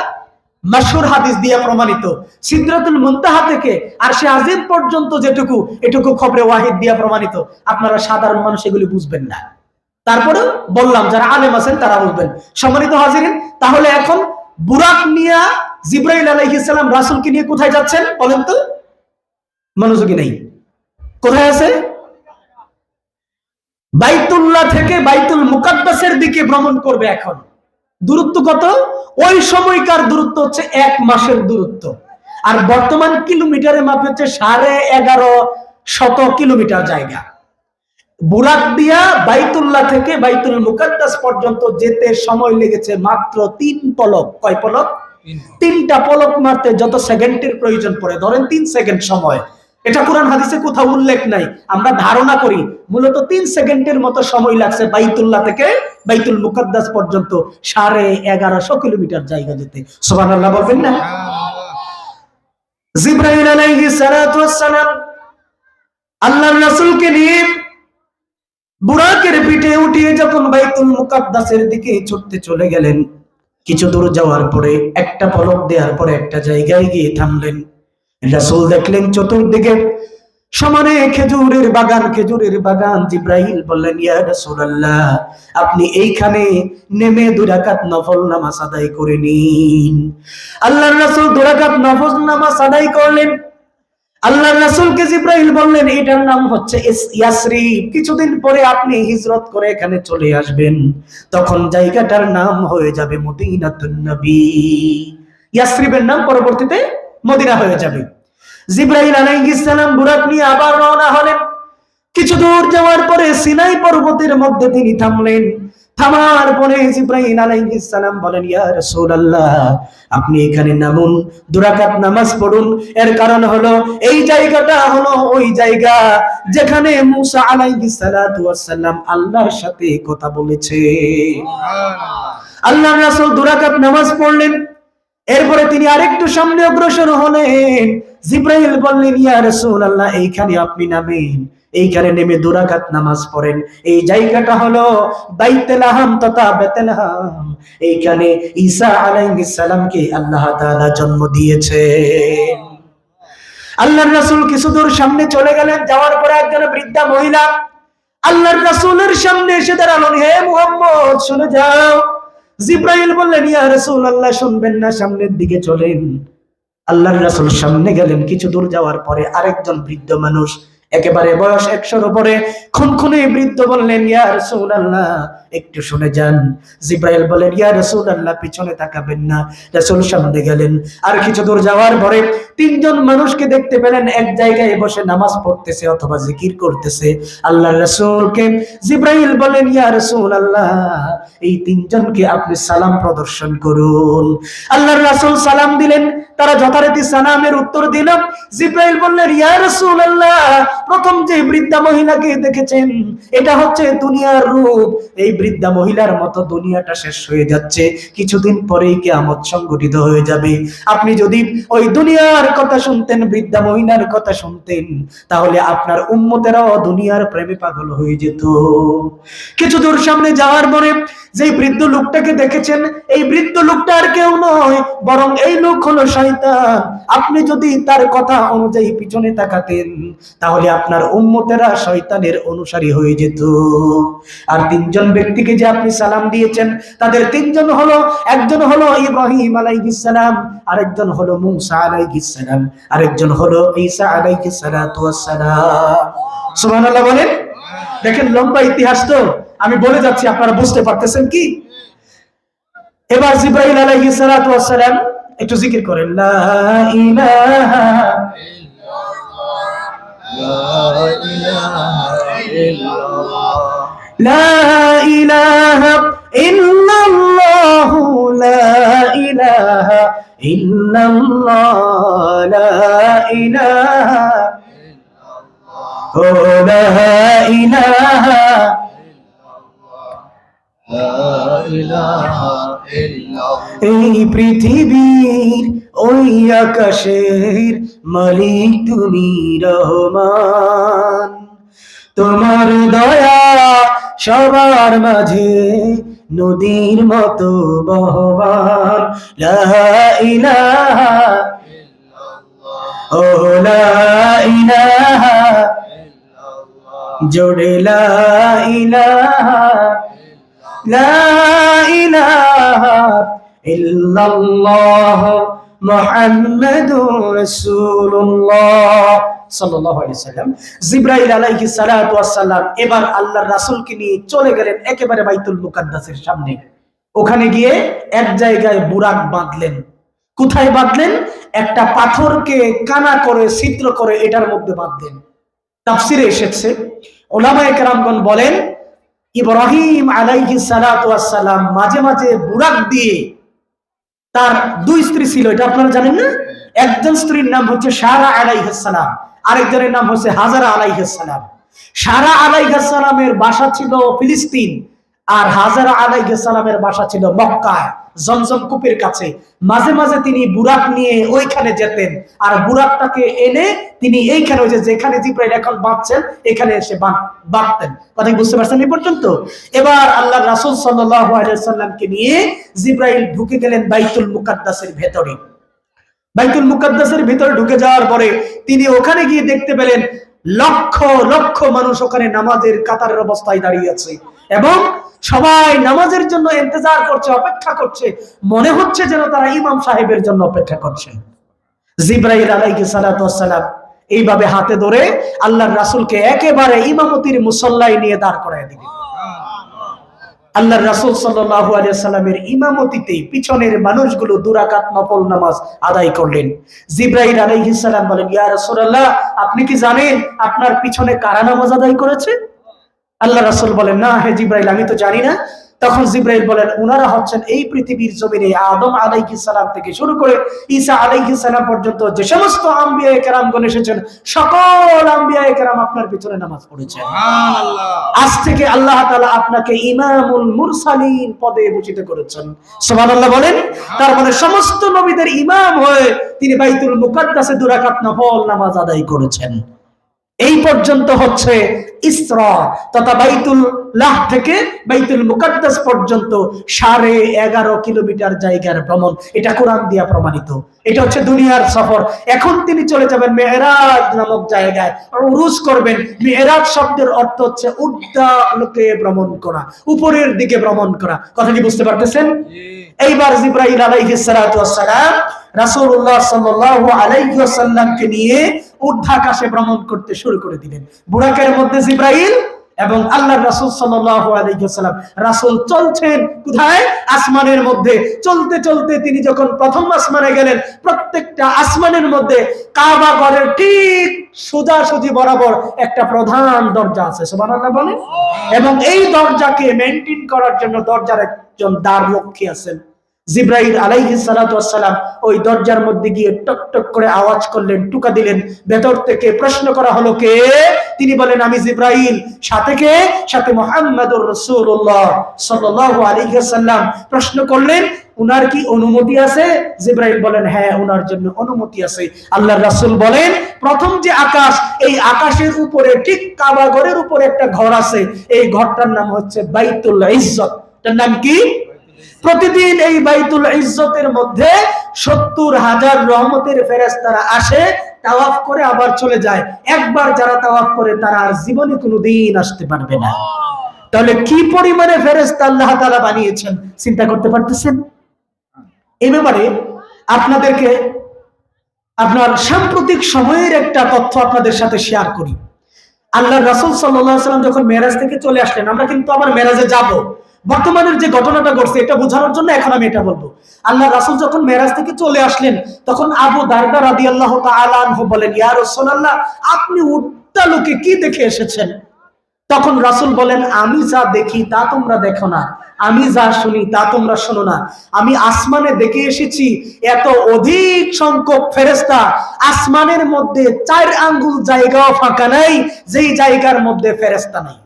মাশহুর হাদিস দিয়ে প্রমাণিত। সিদরাতুল মুনতাহা থেকে আরশে আজিম পর্যন্ত যেটুকু, এটুকু খবরে ওয়াহিদ দিয়ে প্রমাণিত। আপনারা সাধারণ মানুষ এগুলি বুঝবেন না, তারপরে বললাম যারা আলেম আছেন তারা বুঝবেন। সম্মানিত হাজিরিন, তাহলে এখন বুরাক নিয়ে জিবরাইল আলাইহিস সালাম রাসূলকে নিয়ে কোথায় যাচ্ছেন বলেন তো? মনোযোগী নেই, কোথায় আছে? বাইতুল্লাহ থেকে বাইতুল মুকাদ্দাসের দিকে ভ্রমণ করবে। এখন দূরত্ব কত? ওই সময়কার দূরত্ব হচ্ছে 1 মাসের দূরত্ব, আর বর্তমান কিলোমিটারে মাপে হচ্ছে 1150 কিলোমিটার জায়গা। বুরাক দিয়া বাইতুল্লাহ থেকে বাইতুল মুকাদ্দাস পর্যন্ত যেতে সময় লেগেছে মাত্র 3 পলক। কয় পলক? 3টা পলক মারতে যত সেকেন্ডের প্রয়োজন পড়ে, ধরেন 3 সেকেন্ড সময়। এটা কোরআন হাদিসে কোথাও উল্লেখ নাই, আমরা ধারণা করি মূলত 3 সেকেন্ডের মতো সময় লাগছে বাইতুল্লাহ থেকে বাইতুল মুকাদ্দাস পর্যন্ত 1150 কিলোমিটার জায়গা যেতে। সুবহানাল্লাহ বলবেন না? জিবরাইল আলাইহিস সালাতু ওয়াস সালাম আল্লাহর রাসূলকে নিয়ে বুরাকের পিঠে উঠিয়ে যখন বাইতুল মুকাদ্দাসের দিকে ছুটতে চলে গেলেন, কিছু দূর যাওয়ার পরে একটা পলক দেওয়ার পরে একটা জায়গায় গিয়ে থামলেন। রাসূল দেখলেন চতুর্দিকে সমানে খেজুরের বাগান, খেজুরের বাগান। জিবরাইল বললেন, ইয়া রাসূলুল্লাহ, আপনি এইখানে নেমে 2 রাকাত নফল নামাজ আদায় করে নিন। আল্লাহর রাসূল 2 রাকাত নফল নামাজ আদায় করলেন। আল্লাহর রাসূলকে জিবরাইল বললেন, এটার নাম হচ্ছে ইয়াসরিব, কিছুদিন পরে আপনি হিজরত করে এখানে চলে আসবেন, তখন জায়গাটার নাম হয়ে যাবে মদিনাতুন নবী। ইয়াসরিবের নাম পরবর্তীতে মদিনা হয়ে যাবে। জিবরাইল আলাইহিস সালাম বুরাক নিয়ে আবার রওনা হলেন। কিছু দূর যাওয়ার পরে সিনাই পর্বতের মধ্যে তিনি থামলেন। থামার পরে জিবরাইল আলাইহিস সালাম বলেন, ইয়া রাসূলুল্লাহ, আপনি এখানে নামুন, 2 রাকাত নামাজ পড়ুন। এর কারণ হলো এই জায়গাটা হলো ওই জায়গা যেখানে মুসা আলাইহিস সালাতু ওয়াস সালাম আল্লাহর সাথে কথা বলেছে। সুবহানাল্লাহ। আল্লাহর রাসূল 2 রাকাত নামাজ পড়লেন। এরপরে তিনি আরেকটু সামনে অগ্রসর হলেন। জিবরাইল বললেন, ইয়া রাসূলুল্লাহ, এইখানে আপনি নামেন, এইখানে নেমে 2 রাকাত নামাজ পড়েন। এই জায়গাটা হলো বাইতুলাহাম তথা বেতলেহাম, এইখানে ঈসা আলাইহিস সালামকে আল্লাহ তাআলা জন্ম দিয়েছেন। আল্লাহর রাসূল কিছু দূর সামনে চলে গেলেন। যাওয়ার পরে একজন বৃদ্ধা মহিলা আল্লাহর রাসূলের সামনে এসে দাঁড়ালেন। হে মুহাম্মদ, শুনে যাও। জিবরাইল বললেন, ইয়া রাসূলুল্লাহ, শুনবেন না, সামনের দিকে চলেন। আল্লাহর রাসূল সামনে গেলেন। কিছু দূর যাওয়ার পরে আরেকজন বৃদ্ধ মানুষ, একেবারে বয়স 100-র উপরে, খুনখুনে বৃদ্ধ বললেন, ইয়া রাসূলুল্লাহ, একটু শুনে যান। জিবরাইল বলেন, ইয়া রাসূলুল্লাহ, পিছনে তাকাবেন না। রাসূল সামনে গেলেন। আর কিছু দূর যাওয়ার পরে 3 জন মানুষকে দেখতে পেলেন, এক জায়গায় বসে নামাজ পড়তেছে অথবা জিকির করতেছে। আল্লাহর রাসূলকে জিবরাইল বলেন, ইয়া রাসূলুল্লাহ, এই 3 জনকে আপনি সালাম প্রদর্শন করুন। আল্লাহর রাসূল সালাম দিলেন। তারা যথারীতি সালামের উত্তর দিল। জিবরাইল বললেন, ইয়া রাসূলুল্লাহ, প্রথম যে বৃদ্ধা মহিলাকে দেখেছেন এটা হচ্ছে দুনিয়ার রূপ। এই বৃদ্ধা মহিলার মতো দুনিয়াটা শেষ হয়ে যাচ্ছে, কিছুদিন পরেই কিয়ামত সংঘটিত হয়ে যাবে। আপনি যদি ওই দুনিয়ার কথা শুনতেন, বৃদ্ধা মহিলার কথা শুনতেন, তাহলে আপনার উম্মতেরাও দুনিয়ার প্রেমে পাগল হয়ে যেত। কিছু দূর সামনে যাওয়ার পরে যে বৃদ্ধ লোকটাকে দেখেছেন, এই বৃদ্ধ লোকটা আর কেউ নয়, বরং এই লোক হলো শয়তান। আপনি যদি তার কথা অনুযায়ী পিছনে তাকাতেন, তাহলে আপনার উম্মতেরা শয়তানের অনুসারী হয়ে যেত। আর 3 জন ব্যক্তিকে যে আপনি সালাম দিয়েছেন, তাদের 3 জন হলো, একজন হলো ইব্রাহিম আলাইহিস সালাম, আরেকজন হলো মুসা আলাইহিস সালাম, আরেকজন হলো ঈসা আলাইহিস সালাতু ওয়াস সালাম। সুবহানাল্লাহ বলেন। দেখেন লম্বা ইতিহাস তো, আমি বলে যাচ্ছি, আপনারা বুঝতে পারতেছেন কি? এবার জিবরাইল আলাইহিস সালাতু ওয়াস সালাম একটু জিকির করেন, লা ইলাহা লা ইলাহা ইল্লাল্লাহ, লা ইলাহা ইল্লাল্লাহ, লা ইলাহা ও লা ইলাহা এই পৃথিবীর ওই আকাশের মালিক তুমি রহমান, তোমার দয়া সবার মাঝে নদীর মতো বহমান, লা ইলাহা ও লা ইলাহা জোড়ে লা ইলাহা লা ইলাহা ইল্লাল্লাহ মুহাম্মাদুর রাসূলুল্লাহ সাল্লাল্লাহু আলাইহি ওয়াসাল্লাম। জিবরাইল আলাইহিস সালাতু ওয়াস সালাম এবার আল্লাহর রাসূলকে নিয়ে চলে গেলেন একেবারে বাইতুল মুকাদ্দাসের সামনে। ওখানে গিয়ে এক জায়গায় বুরাক বাঁধলেন। কোথায় বাঁধলেন? একটা পাথরকে কানা করে ছিদ্র করে এটার মধ্যে বাঁধলেন। তাফসিরে এসেছে, উলামায়ে কেরামগণ বলেন ইব্রাহিম আলাইহিস সালাতু ওয়াস সালাম মাঝে মাঝে বুরাক দিয়ে, তার দুই স্ত্রী ছিল, এটা আপনারা জানেন না? একজন স্ত্রীর নাম হচ্ছে সারা আলাইহিস সালাম, আরেকজনের নাম হচ্ছে হাজারা আলাইহিস সালাম। সারা আলাইহিস সালামের বাসা ছিল ফিলিস্তিন, আর হাজারা আলাইহিস সালামের বাসা ছিল মক্কায় জমজম কূপের কাছে। মাঝে মাঝে তিনি বুরাক নিয়ে ওইখানে যেতেন, আর বুরাকটাকে এনে তিনি এইখানে, ওই যে যেখানে জিবরাইল এখন বাঁধছেন এখানে এসে বাঁধতেন। কথা কি বুঝতে পারছেন এই পর্যন্ত? এবার আল্লাহর রাসূল সাল্লাল্লাহু আলাইহি ওয়াসাল্লামকে নিয়ে জিবরাইল ঢুকে গেলেন বাইতুল মুকাদ্দাসের ভেতরে। বাইতুল মুকাদ্দাসের ভিতরে ঢুকে যাওয়ার পরে তিনি ওখানে গিয়ে দেখতে পেলেন লক্ষ লক্ষ মানুষ ওখানে নামাজের কাতারের অবস্থায় দাঁড়িয়ে আছে, এবং সবাই নামাজের জন্য ইন্তজার করছে, অপেক্ষা করছে। মনে হচ্ছে যেন তারা ইমাম সাহেবের জন্য অপেক্ষা করছে। জিবরাইল আলাইহিস সালাতু ওয়াস সালাম এইভাবে হাতে ধরে আল্লাহর রাসূলকে একেবারে ইমামতির মুসল্লায় নিয়ে দাঁড় করায় দিলেন। আল্লাহর রাসূল সাল্লাল্লাহু আলাইহি ওয়াসাল্লামের ইমামতিতে পিছনের মানুষগুলো দুই রাকাত নফল নামাজ আদায় করলেন। জিবরাইল আলাইহিস সালাম বলেন, ইয়া রাসূলুল্লাহ, আপনি কি জানেন আপনার পিছনে কারা নামাজ আদায় করেছে? আল্লাহ রাসূল বলেন, না হে জিবরাইল, আমি তো জানি না। তখন জিবরাইল বলেন, উনারা হচ্ছেন এই পৃথিবীর জমিনে আদম আলাইহিস সালাম থেকে শুরু করে ঈসা আলাইহিস সালাম পর্যন্ত যে সমস্ত আম্বিয়া কেরামগণ এসেছেন, সকল আম্বিয়া কেরাম আপনার পিছনে নামাজ পড়েছেন। সুবহানাল্লাহ। আজ থেকে আল্লাহ তাআলা আপনাকে ইমামুল মুরসালিন পদে ভূষিত করেছেন। সুবহানাল্লাহ বলেন। তার মানে সমস্ত নবীদের ইমাম হয়ে তিনি বাইতুল মুকাদ্দাসে দুই রাকাত নফল নামাজ আদায় করেছেন। এই পর্যন্ত হচ্ছে ইসরা তথা বাইতুল্লাহ থেকে বাইতুল মুকাদ্দাস পর্যন্ত 11.5 কিলোমিটার জায়গার ভ্রমণ। এটা কোরআন দিয়া প্রমাণিত। এটা হচ্ছে দুনিয়ার সফর। এখন তিনি চলে যাবেন মেরাজ নামক জায়গায়, উরুজ করবেন। মেরাজ শব্দের অর্থ হচ্ছে ঊর্ধ্বলোকে ভ্রমণ করা, উপরের দিকে ভ্রমণ করা। কথা কি বুঝতে পারতেছেন? এইবার জিবরাইল আলাইহিস সালাতু ওয়াস সালাম রাসূলুল্লাহ সাল্লাল্লাহু আলাইহি ওয়াসাল্লামকে নিয়ে ঊর্ধ্বাকাশে ভ্রমণ করতে শুরু করে দিলেন। বুরাকের মধ্যে জিবরাইল এবং আল্লাহর রাসূল সাল্লাল্লাহু আলাইহি ওয়াসাল্লাম। রাসূল চলছেন কোথায়? আসমানের মধ্যে। চলতে চলতে তিনি যখন প্রথম আসমানে গেলেন, প্রত্যেকটা আসমানের মধ্যে কাবা ঘরের ঠিক সোজাসুজি বরাবর একটা প্রধান দরজা আছে। সুবহানাল্লাহ বলেন। এবং এই দরজাকে মেইনটেইন করার জন্য দরজার একজন দ্বাররক্ষী আছেন। জিবরাইল আলাইহিস সালাতু ওয়াস সালাম ওই দরজার মধ্যে গিয়ে টক টক করে আওয়াজ করলেন, টুকা দিলেন। ভেতর থেকে প্রশ্ন করা হলো, কে? তিনি বলেন, আমি জিবরাইল। সাথে কে? সাথে মুহাম্মাদুর রাসূলুল্লাহ সাল্লাল্লাহু আলাইহি ওয়াসাল্লাম। প্রশ্ন করলেন, উনার কি অনুমতি আছে? জিবরাইল বলেন, হ্যাঁ, উনার জন্য অনুমতি আছে। আল্লাহর রাসূল বলেন, প্রথম যে আকাশ, এই আকাশের উপরে ঠিক কাবা ঘরের উপরে একটা ঘর আছে। এই ঘরটার নাম হচ্ছে বাইতুল ইজ্জত। তার নাম কি? প্রতিদিন এই বাইতুল ইজ্জতের মধ্যে 70,000 রহমতের ফেরেশতারা আসে, তাওয়াফ করে আবার চলে যায়। একবার যারা তাওয়াফ করে তারা আর জীবনে কোনোদিন আসতে পারবে না। তাহলে কি পরিমাণে ফেরেশতা আল্লাহ তাআলা বানিয়েছেন চিন্তা করতে পারতেছেন? এই ব্যাপারে আপনাদেরকে আপনার সাম্প্রতিক সময়ের একটা তথ্য আপনাদের সাথে শেয়ার করি। আল্লাহ রাসূল সাল্লাল্লাহু আলাইহি ওয়াসাল্লাম যখন মেরাজ থেকে চলে আসলেন, আমরা কিন্তু আবার মেরাজে যাব, বর্তমানের যে ঘটনাটা ঘটছে এটা বোঝানোর জন্য এখন আমি এটা বলবো। আল্লাহ রাসূল যখন মেরাজ থেকে চলে আসলেন, তখন আবু দারদা রাদিয়াল্লাহু তাআলা আনহু বলেন, ইয়া রাসূলুল্লাহ, আপনি উটটা লোকে কি দেখে এসেছেন? তখন রাসূল বলেন, আমি যা দেখি তা তোমরা দেখো না, আমি যা শুনি তা তোমরা শোনো না। আমি আসমানে দেখে এসেছি এত অধিক সংখ্যক ফেরেশতা, আসমানের মধ্যে 4 আঙ্গুল জায়গাও ফাঁকা নাই যেই জায়গার মধ্যে ফেরেশতা নাই,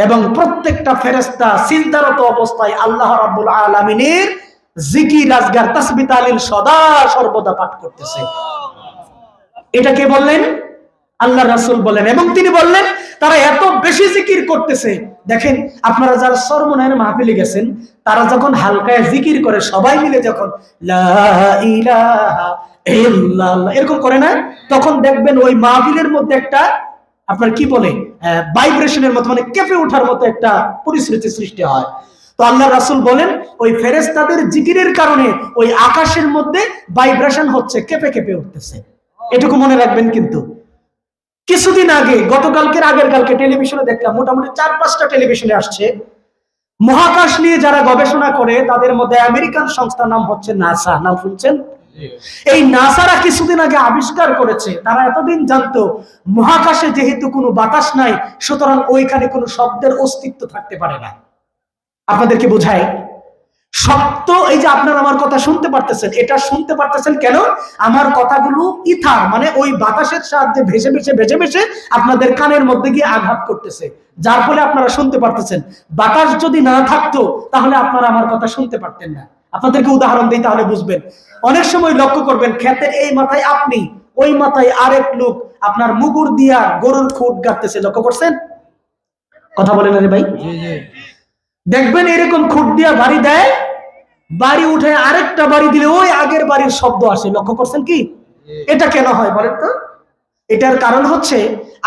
এবং প্রত্যেকটা ফেরেশতা সিজদারত অবস্থায় আল্লাহ রাব্বুল আলামিনের জিকির, আজগার, তাসবিহ, তাহলিল সদা সর্বদা পাঠ করতেছে। এটা কে বললেন? আল্লাহ রাসূল বলেন। এবং তিনি বললেন তারা এত বেশি জিকির করতেছে। দেখেন, আপনারা যারা সরমনের মাহফিলে গেছেন, তারা যখন হালকায় জিকির করে সবাই মিলে যখন লা ইলাহা ইল্লাল্লাহ এরকম করে না, তখন দেখবেন ওই মাহফিলের মধ্যে একটা আপনার কি বলে ভাইব্রেশনের মতো, মানে কেঁপে ওঠার মতো একটা পরিস্থিতি সৃষ্টি হয়। তো আল্লাহ রাসূল বলেন ওই ফেরেশতাদের জিকিরের কারণে ওই আকাশের মধ্যে ভাইব্রেশন হচ্ছে, কেঁপে কেঁপে উঠতেছে। এটুকু মনে রাখবেন। কিন্তু কিছুদিন আগে, গতকালকের আগের কালকে টেলিভিশনে দেখলাম, মোটামুটি 4-5টা টেলিভিশনে আসছে, মহাকাশ নিয়ে যারা গবেষণা করে তাদের মধ্যে আমেরিকান সংস্থার নাম হচ্ছে নাসা। নাম শুনছেন? এই নাসারা কিছুদিন আগে আবিষ্কার করেছে, তারা এতদিন জানতো মহাকাশে যেহেতু কোনো বাতাস নাই, সুতরাং ওইখানে কোনো শব্দের অস্তিত্ব থাকতে পারে না। আপনাদেরকে বোঝায় শব্দ, এই যে আপনারা আমার কথা শুনতে পারতেছেন, এটা শুনতে পারতেছেন কেন? আমার কথাগুলো ইথার, মানে ওই বাতাসের সাহায্যে ভেসে ভেসে ভেসে ভেসে আপনাদের কানের মধ্যে গিয়ে আঘাত করতেছে, যার ফলে আপনারা শুনতে পারতেছেন। বাতাস যদি না থাকতো তাহলে আপনারা আমার কথা শুনতে পারতেন না। আপনাদেরকে উদাহরণ দিই তাহলে বুঝবেন। অনেক সময় লক্ষ্য করবেন, ক্ষেতের এই মাথায় আপনি, ওই মাথায় আরেক লোক আপনার মুগুর দিয়া গরুর খুঁট গাঁথতেছে, লক্ষ্য করছেন? কথা বলেন আরে ভাই। দেখবেন এরকম খুঁট দিয়া বাড়ি দেয়, বাড়ি উঠে আরেকটা বাড়ি দিলে ওই আগের বাড়ির শব্দ আসে, লক্ষ্য করছেন কি? এটা কেন হয় বলেন তো? এটার কারণ হচ্ছে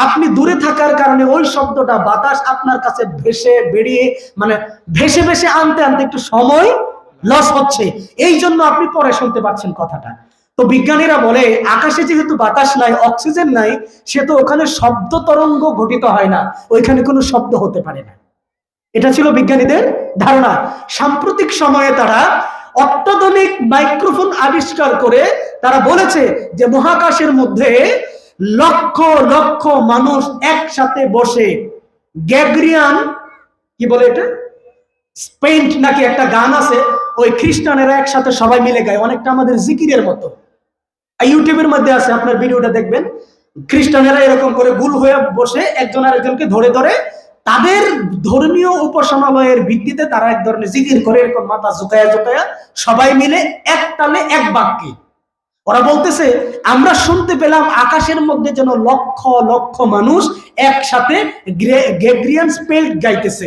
আপনি দূরে থাকার কারণে ওই শব্দটা বাতাস আপনার কাছে ভেসে বেরিয়ে, মানে ভেসে ভেসে আনতে আনতে একটু সময় লস হচ্ছে, এই জন্য আপনি পরে শুনতে পাচ্ছেন কথাটা। তো বিজ্ঞানীরা বলে আকাশে যেহেতু বাতাস নাই, অক্সিজেন নাই, সে তো ওখানে শব্দ তরঙ্গ ঘটিত হয় না, ওইখানে কোনো শব্দ হতে পারে না। এটা ছিল বিজ্ঞানীদের ধারণা। সাম্প্রতিক সময়ে তারা অত্যাধুনিক মাইক্রোফোন আবিষ্কার করে তারা বলেছে যে মহাকাশের মধ্যে লক্ষ লক্ষ মানুষ একসাথে বসে গ্রেগরিয়ান, কি বলে এটা, স্পেন্ট নাকি একটা গান আছে, ওই খ্রিস্টানেরা একসাথে সবাই মিলে গায়, অনেকটা আমাদের জিকিরের মতো। ইউটিউবের মধ্যে আছে, আপনার ভিডিওটা দেখবেন। খ্রিস্টানেরা এরকম করে গুল হয়ে বসে একজন আরেকজনকে ধরে ধরে তাদের ধর্মীয় উপাসনালয়ের ভিত্তিতে তারা এক ধরনের জিকির করে, এরকম মাথা ঝুঁকায়া ঝুঁকায়া সবাই মিলে এক তালে এক বাক্যে ওরা বলতেছে, আমরা শুনতে পেলাম আকাশের মধ্যে যেন লক্ষ লক্ষ মানুষ একসাথে গ্রেগরিয়ান স্পেল গাইতেছে,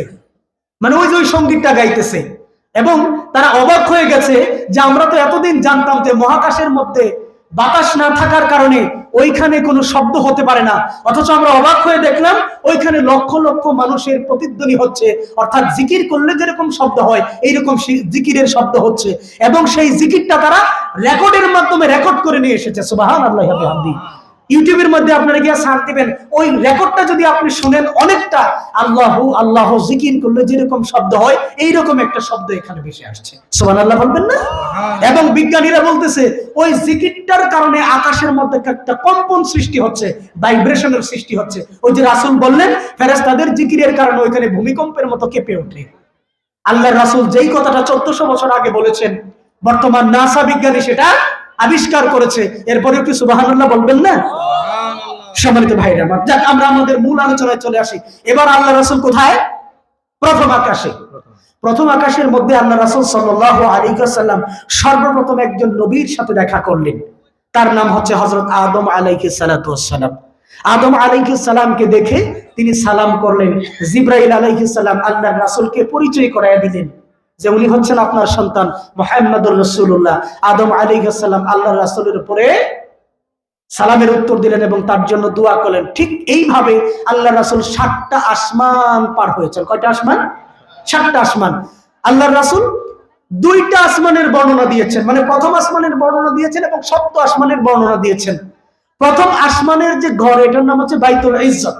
মানে ওই যে ওই সঙ্গীতটা গাইতেছে। এবং তারা অবাক হয়ে গেছে যে আমরা তো এতদিন জানতাম যে মহাকাশের মধ্যে বাতাস না থাকার কারণে ওইখানে কোনো শব্দ হতে পারে না, অথচ আমরা অবাক হয়ে দেখলাম ওইখানে লক্ষ লক্ষ মানুষের প্রতিধ্বনি হচ্ছে, অর্থাৎ জিকির করলে যেরকম শব্দ হয় এইরকম জিকিরের শব্দ হচ্ছে। এবং সেই জিকিরটা তারা রেকর্ডের মাধ্যমে রেকর্ড করে নিয়ে এসেছে। সুবহানাল্লাহি ওয়া বিহামদিহি। ইউটিউবের মধ্যে আপনারা গিয়ে সার্চ দিবেন, ওই রেকর্ডটা যদি আপনি শুনেন, অনেকটা আল্লাহু আল্লাহ জিকির করলে যেরকম শব্দ হয় এইরকম একটা শব্দ এখানে ভেসে আসছে। সুবহানাল্লাহ বলবেন না? এবং বিজ্ঞানীরা বলতেছে ওই জিকিরটার কারণে আকাশের মধ্যে একটা কম্পন সৃষ্টি হচ্ছে, ভাইব্রেশনের সৃষ্টি হচ্ছে। ওই যে রাসূল বললেন ফেরেশতাদের জিকিরের কারণে ওইখানে ভূমিকম্পের মতো কেঁপে ওঠে। আল্লাহর রাসূল যেই কথাটা 1400 বছর আগে বলেছেন, বর্তমান নাসা বিজ্ঞানী সেটা আবিষ্কার করেছে। এরপরে কি সুবহানাল্লাহ বলবেন না? সম্মানিত ভাইরা আমার, যাক আমরা আমাদের মূল আলোচনায় চলে আসি। এবার আল্লাহ রাসূল কোথায়? প্রথম আকাশে। প্রথম আকাশের মধ্যে আল্লাহ রাসূল সাল্লাল্লাহু আলাইহি ওয়াসাল্লাম সর্বপ্রথম একজন নবীর সাথে দেখা করলেন। তার নাম হচ্ছে হযরত আদম আলাইহিস সালাতু ওয়াস সালাম। আদম আলাইহিস সালামকে দেখে তিনি সালাম করলেন। জিবরাইল আলাইহিস সালাম আল্লাহর রাসূলকে পরিচয় করায়া দিলেন যে উনি হচ্ছেন আপনার সন্তান মুহাম্মদুর রাসূলুল্লাহ। আদম আলাইহিস সালাম আল্লাহর রাসূলের উপরে সালামের উত্তর দিলেন এবং তার জন্য দোয়া করলেন। ঠিক এইভাবে আল্লাহর রাসূল 7টা আসমান পার হয়েছেন। কয়টা আসমান? 7টা আসমান। আল্লাহর রাসূল 2টা আসমানের বর্ণনা দিয়েছেন, মানে প্রথম আসমানের বর্ণনা দিয়েছেন এবং 7ম আসমানের বর্ণনা দিয়েছেন। প্রথম আসমানের যে ঘর, এটার নাম হচ্ছে বাইতুল ইজ্জত,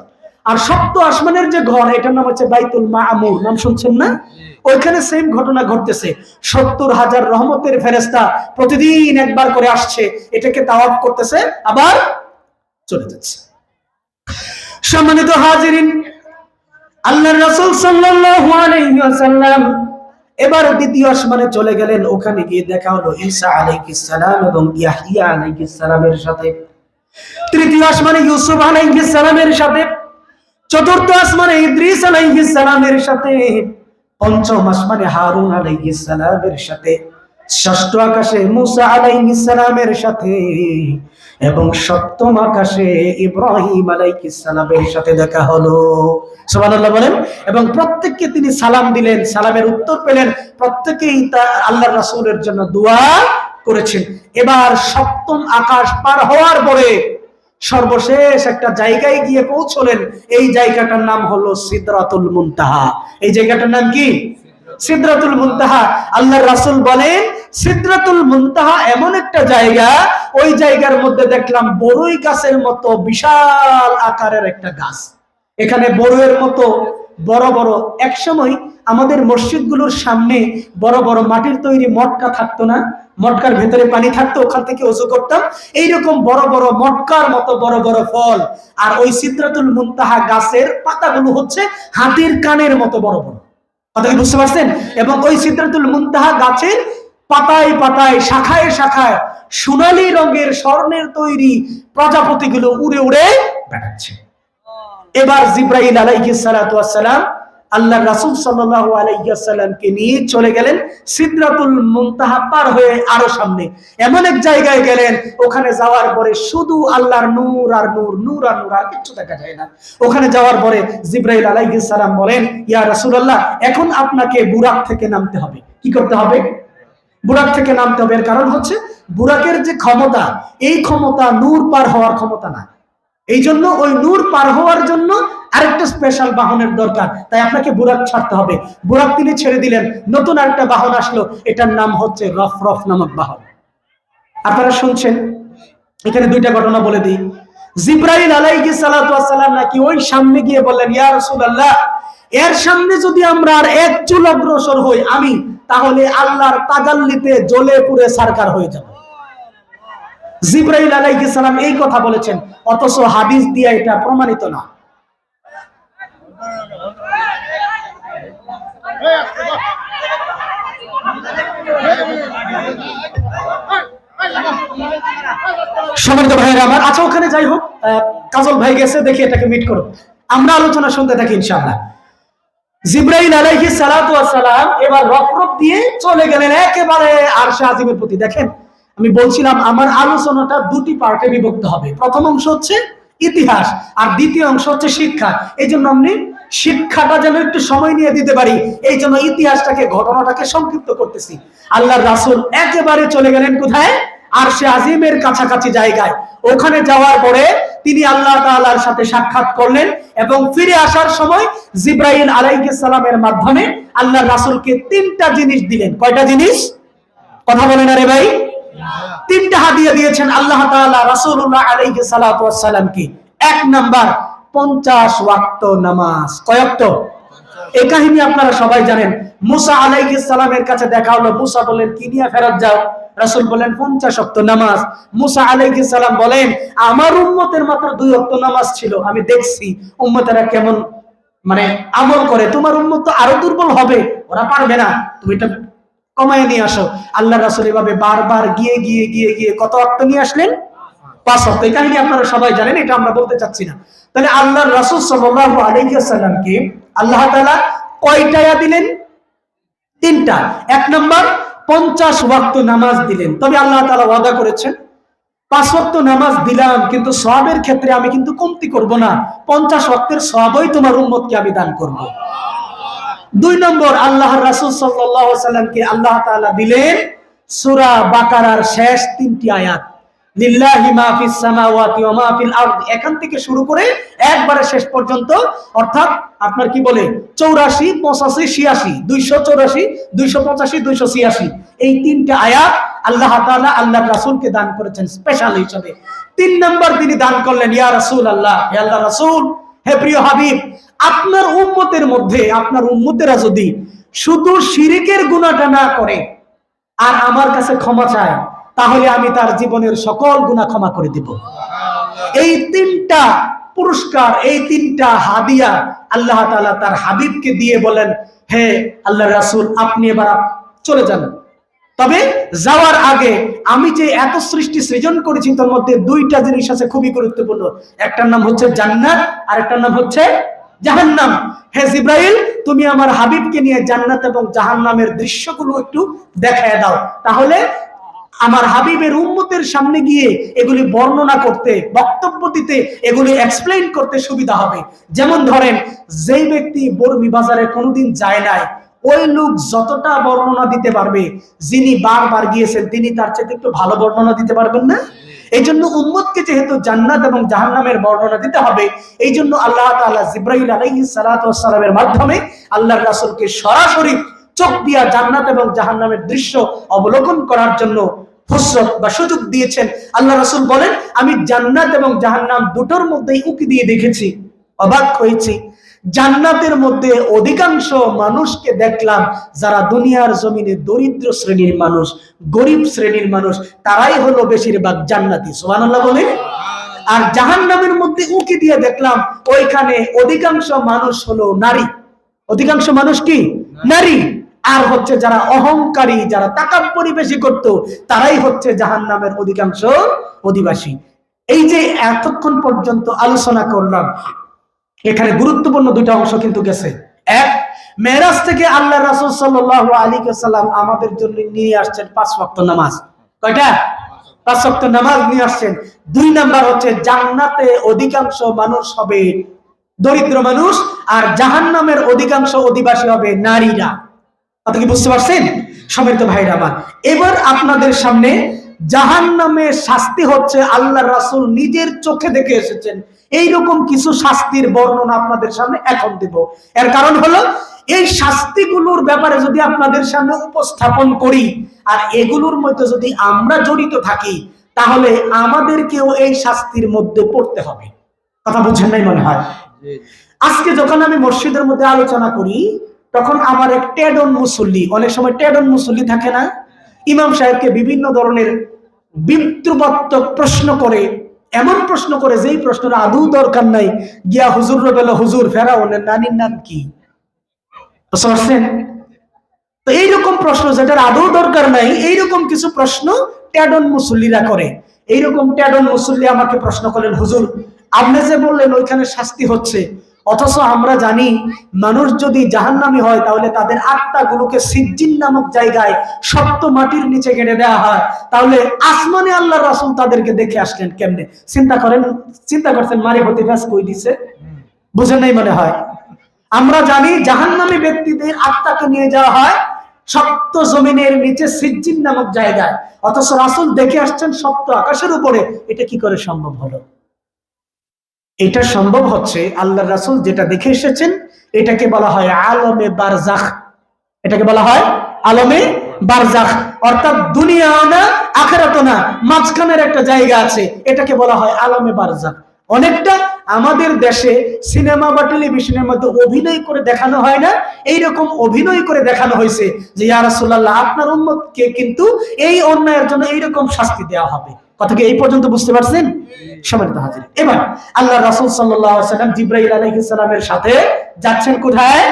আর সপ্ত আসমানের যে ঘর, এটার নাম হচ্ছে বাইতুল মামুর, নাম শুনছেন না? ওইখানে সেম ঘটনা ঘটতেছে। 70,000 রহমতের ফেরেশতা প্রতিদিন একবার করে আসছে, এটাকে তাওয়াফ করতেছে, আবার চলে যাচ্ছে। সম্মানিত হাজিরিন, আল্লাহর রাসূল সাল্লাল্লাহু আলাইহি ওয়াসাল্লাম এবার দ্বিতীয় আসমানে চলে গেলেন। ওখানে গিয়ে দেখা হলো ঈসা আলাইহিস সালাম এবং ইয়াহইয়া আলাইহিস সালামের সাথে। তৃতীয় আসমানে ইউসুফ আলাইহিস সালামের সাথে। চতুর্থ আসমানে ইদ্রিস আলাইহিস সালামের সাথে। পঞ্চম আসমানে হারুন আলাইহিস সালামের সাথে। ষষ্ঠ আকাশে মুসা আলাইহিস সালামের সাথে এবং সপ্তম আকাশে ইব্রাহিম আলাইহিস সালামের সাথে দেখা হলো। সুবহানাল্লাহ বলেন। এবং প্রত্যেককে তিনি সালাম দিলেন, সালামের উত্তর পেলেন, প্রত্যেকেই আল্লাহর রাসূলের জন্য দোয়া করেছেন। এবার সপ্তম আকাশ পার হওয়ার পরে সর্বশেষ একটা জায়গায় গিয়ে পৌঁছলেন। এই জায়গাটার নাম হলো সিদরাতুল মুনতাহা। এই জায়গাটার নাম কি? সিদরাতুল মুনতাহা। আল্লাহর রাসূল বলেন সিদরাতুল মুনতাহা এমন একটা জায়গা, ওই জায়গার মধ্যে দেখলাম বড়ই গাছের মতো বিশাল আকারের একটা গাছ। এখানে বড়ের মতো বড় বড়, একসময় আমাদের মসজিদগুলোর সামনে বড় বড় মাটির তৈরি মটকা থাকতো না? মটকার ভেতরে পানি থাকতো, ওখান থেকে ওযু করতাম। এইরকম বড় বড় মটকার মতো বড় বড় ফল। আর ওই সিদরাতুল মুনতাহা গাছের পাতাগুলো হচ্ছে হাতির কানের মতো বড় বড়। কথা কি বুঝতে পারছেন? এবং ওই সিদরাতুল মুনতাহা গাছের পাতায় পাতায়, শাখায় শাখায় সোনালী রঙের স্বর্ণের তৈরি প্রজাপতিগুলো উড়ে উড়ে বেড়াচ্ছে। এবার জিব্রাইল আলাইহিস সালাতু ওয়াস সালাম আল্লাহর রাসূল সাল্লাল্লাহু আলাইহি ওয়াসাল্লামকে নিয়ে চলে গেলেন সিদরাতুল মুনতাহা পার হয়ে আরো সামনে। এমন এক জায়গায় গেলেন, ওখানে যাওয়ার পরে শুধু আল্লাহর নূর আর নূর, নূর আর নূর, আর কিছু দেখা যায় না। ওখানে যাওয়ার পরে জিব্রাইল আলাইহিস সালাম বলেন, ইয়া রাসূলুল্লাহ, এখন আপনাকে বুরাক থেকে নামতে হবে। কি করতে হবে? বুরাক থেকে নামতে হবে। এর কারণ হচ্ছে বুরাকের যে ক্ষমতা, এই ক্ষমতা নূর পার হওয়ার ক্ষমতা না। এই জন্য ওই নূর পার হওয়ার জন্য আরেকটা স্পেশাল বাহনের দরকার, তাই আপনাকে বুরাক ছাড়তে হবে। বুরাক তিনি ছেড়ে দিলেন, নতুন আরেকটা বাহন আসলো, এটার নাম হচ্ছে রফরফ নামক বাহন। আপনারা শুনছেন। এখানে দুইটা ঘটনা বলে দিই। জিব্রাইল আলাইহিস সালাতু ওয়াস সালাম নাকি ওই সামনে গিয়ে বললেন, ইয়া রাসূলুল্লাহ, এর সামনে যদি আমরা আর এক চুল অগ্রসর হই আমি, তাহলে আল্লাহর তাজাল্লিতে জ্বলে পুড়ে সারকার হয়ে যাব। জিব্রাইল আলাইহিস সালাম এই কথা বলেছেন, অথচ হাদিস দিয়ে এটা প্রমাণিত না। সম্মানিত ভাইয়েরা আমার, আচ্ছা ওখানে যাই হোক, কাজল ভাই গেছে, দেখি এটাকে মিট করো, আমরা আলোচনা শুনতে থাকি ইনশাআল্লাহ। জিব্রাইল আলাইহিস সালাতু ওয়াস সালাম এবার রফরফ দিয়ে চলে গেলেন একেবারে আরশে আজিমের প্রতি। দেখেন, আমি বলছিলাম আমার আলোচনাটা দুটি পার্টে বিভক্ত হবে। প্রথম অংশ হচ্ছে ইতিহাস আর দ্বিতীয় অংশ হচ্ছে শিক্ষা। এই জন্য আমি শিক্ষাটা যেন একটু সময় নিয়ে দিতে পারি, এই জন্য ইতিহাসটাকে, ঘটনাটাকে সংক্ষিপ্ত করতেছি। আল্লাহর রাসূল একেবারে চলে গেলেন কোথায়? আরশে আজিমের কাছাকাছি জায়গায়। ওখানে যাওয়ার পরে তিনি আল্লাহ তাআলার সাথে সাক্ষাৎ করলেন এবং ফিরে আসার সময় জিব্রাইল আলাইহিস সালামের মাধ্যমে আল্লাহর রাসূলকে তিনটা জিনিস দিলেন। কয়টা জিনিস? কথা বলেন আরে ভাই। তিনটা হাদিয়া দিয়েছেন আল্লাহ তাআলা রাসূলুল্লাহ আলাইহিস সালাতু ওয়াস সালামকে। এক নাম্বার 50 ওয়াক্ত নামাজ। কয় ওয়াক্ত? এই কাহিনী আপনারা সবাই জানেন। মুসা আলাইহিস সালামের কাছে দেখা হলো, মুসা বলেন কি নিয়ে ফেরত যাও? রাসূল বলেন 50 ওয়াক্ত নামাজ। মুসা আলাইহিস সালাম বলেন আমার উম্মতের মাত্র 2 ওয়াক্ত নামাজ ছিল, আমি দেখছি উম্মতেরা কেমন মানে আমল করে, তোমার উম্মত তো আরো দুর্বল হবে, ওরা পারবে না, তুমি এটা কমায় নিয়ে আসো। আল্লাহ রাসূল এভাবে বারবার গিয়ে গিয়ে গিয়ে গিয়ে কত ওয়াক্ত নিয়ে আসলেন? 5 ওয়াক্ত। এই কাহিনী আপনারা সবাই জানেন, এটা আমরা বলতে চাচ্ছি না। তাহলে আল্লাহর রাসূল সাল্লাল্লাহু আলাইহি ওয়াসাল্লামকে আল্লাহ তাআলা কয়টা দিলেন? তিনটা। এক নাম্বার 50 ওয়াক্ত নামাজ দিলেন। তবে আল্লাহ তাআলা ওয়াদা করেছেন 5 ওয়াক্ত নামাজ দিলাম, কিন্তু সওয়াবের ক্ষেত্রে আমি কিন্তু কমতি করব না, 50 ওয়াক্তের সওয়াবই তোমার উম্মতকে আমি দান করব। 2 নম্বর, আল্লাহর রাসূল সাল্লাল্লাহু আলাইহি ওয়াসাল্লামকে আল্লাহ তাআলা দিলেন সূরা বাকারার শেষ 3টি আয়াত, লিল্লাহি মা ফিস সামাওয়াতি ওয়া মা ফিল আরদ, এখান থেকে শুরু করে একবারে শেষ পর্যন্ত, অর্থাৎ আপনার কি বলে 84, 85, 86, 284, 285, 286, এই 3টা আয়াত আল্লাহ তাআলা আল্লাহর রাসূলকে দান করেছেন স্পেশাল হিসেবে। 3 নম্বর তিনি দান করলেন ইয়া রাসূলুল্লাহ, হে আল্লাহর রাসূল, হে প্রিয় হাবিব, আপনার উম্মতের মধ্যে আপনার উম্মতেরা যদি শুধু শিরিকের গুনাহটা না করে আর আমার কাছে ক্ষমা চায়, তাহলে আমি তার জীবনের সকল গুনাহ ক্ষমা করে দিব। এই তিনটা পুরস্কার, এই তিনটা হাদিয়া আল্লাহ তাআলা তার হাবিবকে দিয়ে বলেন, হে আল্লাহর রাসূল, আপনি এবার চলে যান। তবে যাওয়ার আগে আমি যে এত সৃজন করেছি তার মধ্যে দুইটা জিনিস আছে খুবই গুরুত্বপূর্ণ। একটার নাম হচ্ছে জান্নাত আর একটার নাম হচ্ছে জাহান্নাম। হে জিব্রাইল, তুমি আমার হাবিবকে নিয়ে জান্নাত এবং জাহান্নামের দৃশ্যগুলো একটু দেখায় দাও, তাহলে আমার হাবিবের উম্মতের সামনে গিয়ে এগুলি বর্ণনা করতে, বক্তব্য দিতে, এগুলি এক্সপ্লেইন করতে সুবিধা হবে। যেমন ধরেন, যেই ব্যক্তি বর্মি বাজারে কোনোদিন যায় নাই, ওই লোক যতটা বর্ণনা দিতে পারবে, যিনি বারবার গিয়েছেন তিনি তার চেয়ে একটু ভালো বর্ণনা দিতে পারবেন না? এই জন্য উম্মতকে যেহেতু জান্নাত এবং জাহান্নামের বর্ণনা দিতে হবে, এই জন্য আল্লাহ তাআলা জিবরাইল আলাইহিস সালাতু ওয়াস সালামের মাধ্যমে আল্লাহর রাসূলকে সরাসরি চোখ দিয়া জান্নাত এবং জাহান্নামের দৃশ্য অবলোকন করার জন্য ফুরসত বা সুযোগ দিয়েছেন। আল্লাহ রাসূল বলেন, আমি জান্নাত এবং জাহান্নাম দুটোর মধ্যেই উঁকি দিয়ে দেখেছি, অবাক হয়েছি। জান্নাতের মধ্যে অধিকাংশ মানুষকে দেখলাম যারা দুনিয়ার জমিনে দরিদ্র শ্রেণীর মানুষ, গরিব শ্রেণীর মানুষ, তারাই হলো বেশিরভাগ জান্নাতি। সুবহানাল্লাহ বলে। আর জাহান্নামের মধ্যে উঁকি দিয়ে দেখলাম ওইখানে অধিকাংশ মানুষ হলো নারী। অধিকাংশ মানুষ কি? নারী। আর হচ্ছে যারা অহংকারী, যারা তাকাব্বুরি বেশি করত, তারাই হচ্ছে জাহান্নামের অধিকাংশ অধিবাসী। এই যে এতক্ষণ পর্যন্ত আলোচনা করলাম, এখানে গুরুত্বপূর্ণ দুইটা অংশ কিন্তু গেছে। এক, মেরাজ থেকে আল্লাহ রাসূল সাল্লাল্লাহু আলাইহি ওয়াসাল্লাম আমাদের জন্য নিয়ে আসছেন 5 ওয়াক্ত নামাজ। কয়টা? 5 ওয়াক্ত নামাজ নিয়ে আসছেন। 2 নাম্বার হচ্ছে জান্নাতে অধিকাংশ মানুষ হবে দরিদ্র মানুষ, আর জাহান্নামের অধিকাংশ অধিবাসী হবে নারীরা। কথা কি বুঝতে পারছেন সম্মানিত ভাইরা আমার? এবার আপনাদের সামনে জাহান্নামের শাস্তি হচ্ছে আল্লাহর রাসূল নিজের চোখে দেখে এসেছেন, এইরকম কিছু শাস্তির বর্ণনা আপনাদের সামনে এখন দেব। এর কারণ হলো, এই শাস্তিগুলোর ব্যাপারে যদি আপনাদের সামনে উপস্থাপন করি আর এগুলোর মধ্যে যদি আমরা জড়িত থাকি, তাহলে আমাদেরকেও এই শাস্তির মধ্যে পড়তে হবে। কথা বুঝেন নাই মনে হয়? আজকে যখন আমি মসজিদের মধ্যে আলোচনা করি, তখন আমার এক টেডন মুসল্লি, অনেক সময় টেডন মুসল্লি থাকে না, ইমাম সাহেবকে বিভিন্ন ধরনের বিদ্রুপাত্মক প্রশ্ন করে, এমন প্রশ্ন করে যেই প্রশ্নটা আদৌ দরকার নাই, গিয়া হুজুর বলে, হুজুর ফেরাউনের নানির নাম কি? বুঝছেন? তো এইরকম প্রশ্ন যেটার আদৌ দরকার নাই, এইরকম কিছু প্রশ্ন টেডন মুসল্লিরা করে। এইরকম টেডন মুসল্লি আমাকে প্রশ্ন করলেন, হুজুর আপনি যে বললেন ওইখানে শাস্তি হচ্ছে, অথচ আমরা জানি মানুষ যদি জাহান্নামী হয় তাহলে তাদের আত্মাগুলোকে সিজ্জিন নামক জায়গায় শক্ত মাটির নিচে গেড়ে দেওয়া হয়, তাহলে আসমানে আল্লাহর রাসূল তাদেরকে দেখে আসলেন কেমনে? চিন্তা করছেন মারি হতে ব্যাস কই দিছে? বুঝেন নাই মনে হয়? আমরা জানি জাহান্নামী ব্যক্তিদের আত্মাকে নিয়ে যাওয়া হয় শক্ত জমিনের নিচে সিজ্জিন নামক জায়গায়, অথচ রাসূল দেখে আসছেন শক্ত আকাশের উপরে। এটা কি করে সম্ভব হলো? এটা সম্ভব হচ্ছে আল্লাহর রাসূল যেটা দেখে এসেছেন, এটাকে বলা হয় আলমে বারজাখ। এটাকে বলা হয় আলমে বারজাখ, অর্থাৎ দুনিয়াও না আখিরাতও না, মাঝখানের একটা জায়গা আছে, এটাকে বলা হয় আলমে বারজাখ। অনেকটা আমাদের দেশে সিনেমা বা টেলিভিশনের মধ্যে অভিনয় করে দেখানো হয় না, এইরকম অভিনয় করে দেখানো হয়েছে যে ইয়া রাসূলুল্লাহ আপনার উম্মতকে কিন্তু এই অন্যায়ের জন্য এইরকম শাস্তি দেওয়া হবে। কথা কি এই পর্যন্ত বুঝতে পারছেন সম্মানিত হাজির? এবার আল্লাহর রাসূল সাল্লাল্লাহু আলাইহি ওয়াসাল্লাম জিবরাইল আলাইহিস সালামের সাথে যাচ্ছেন কোথায়?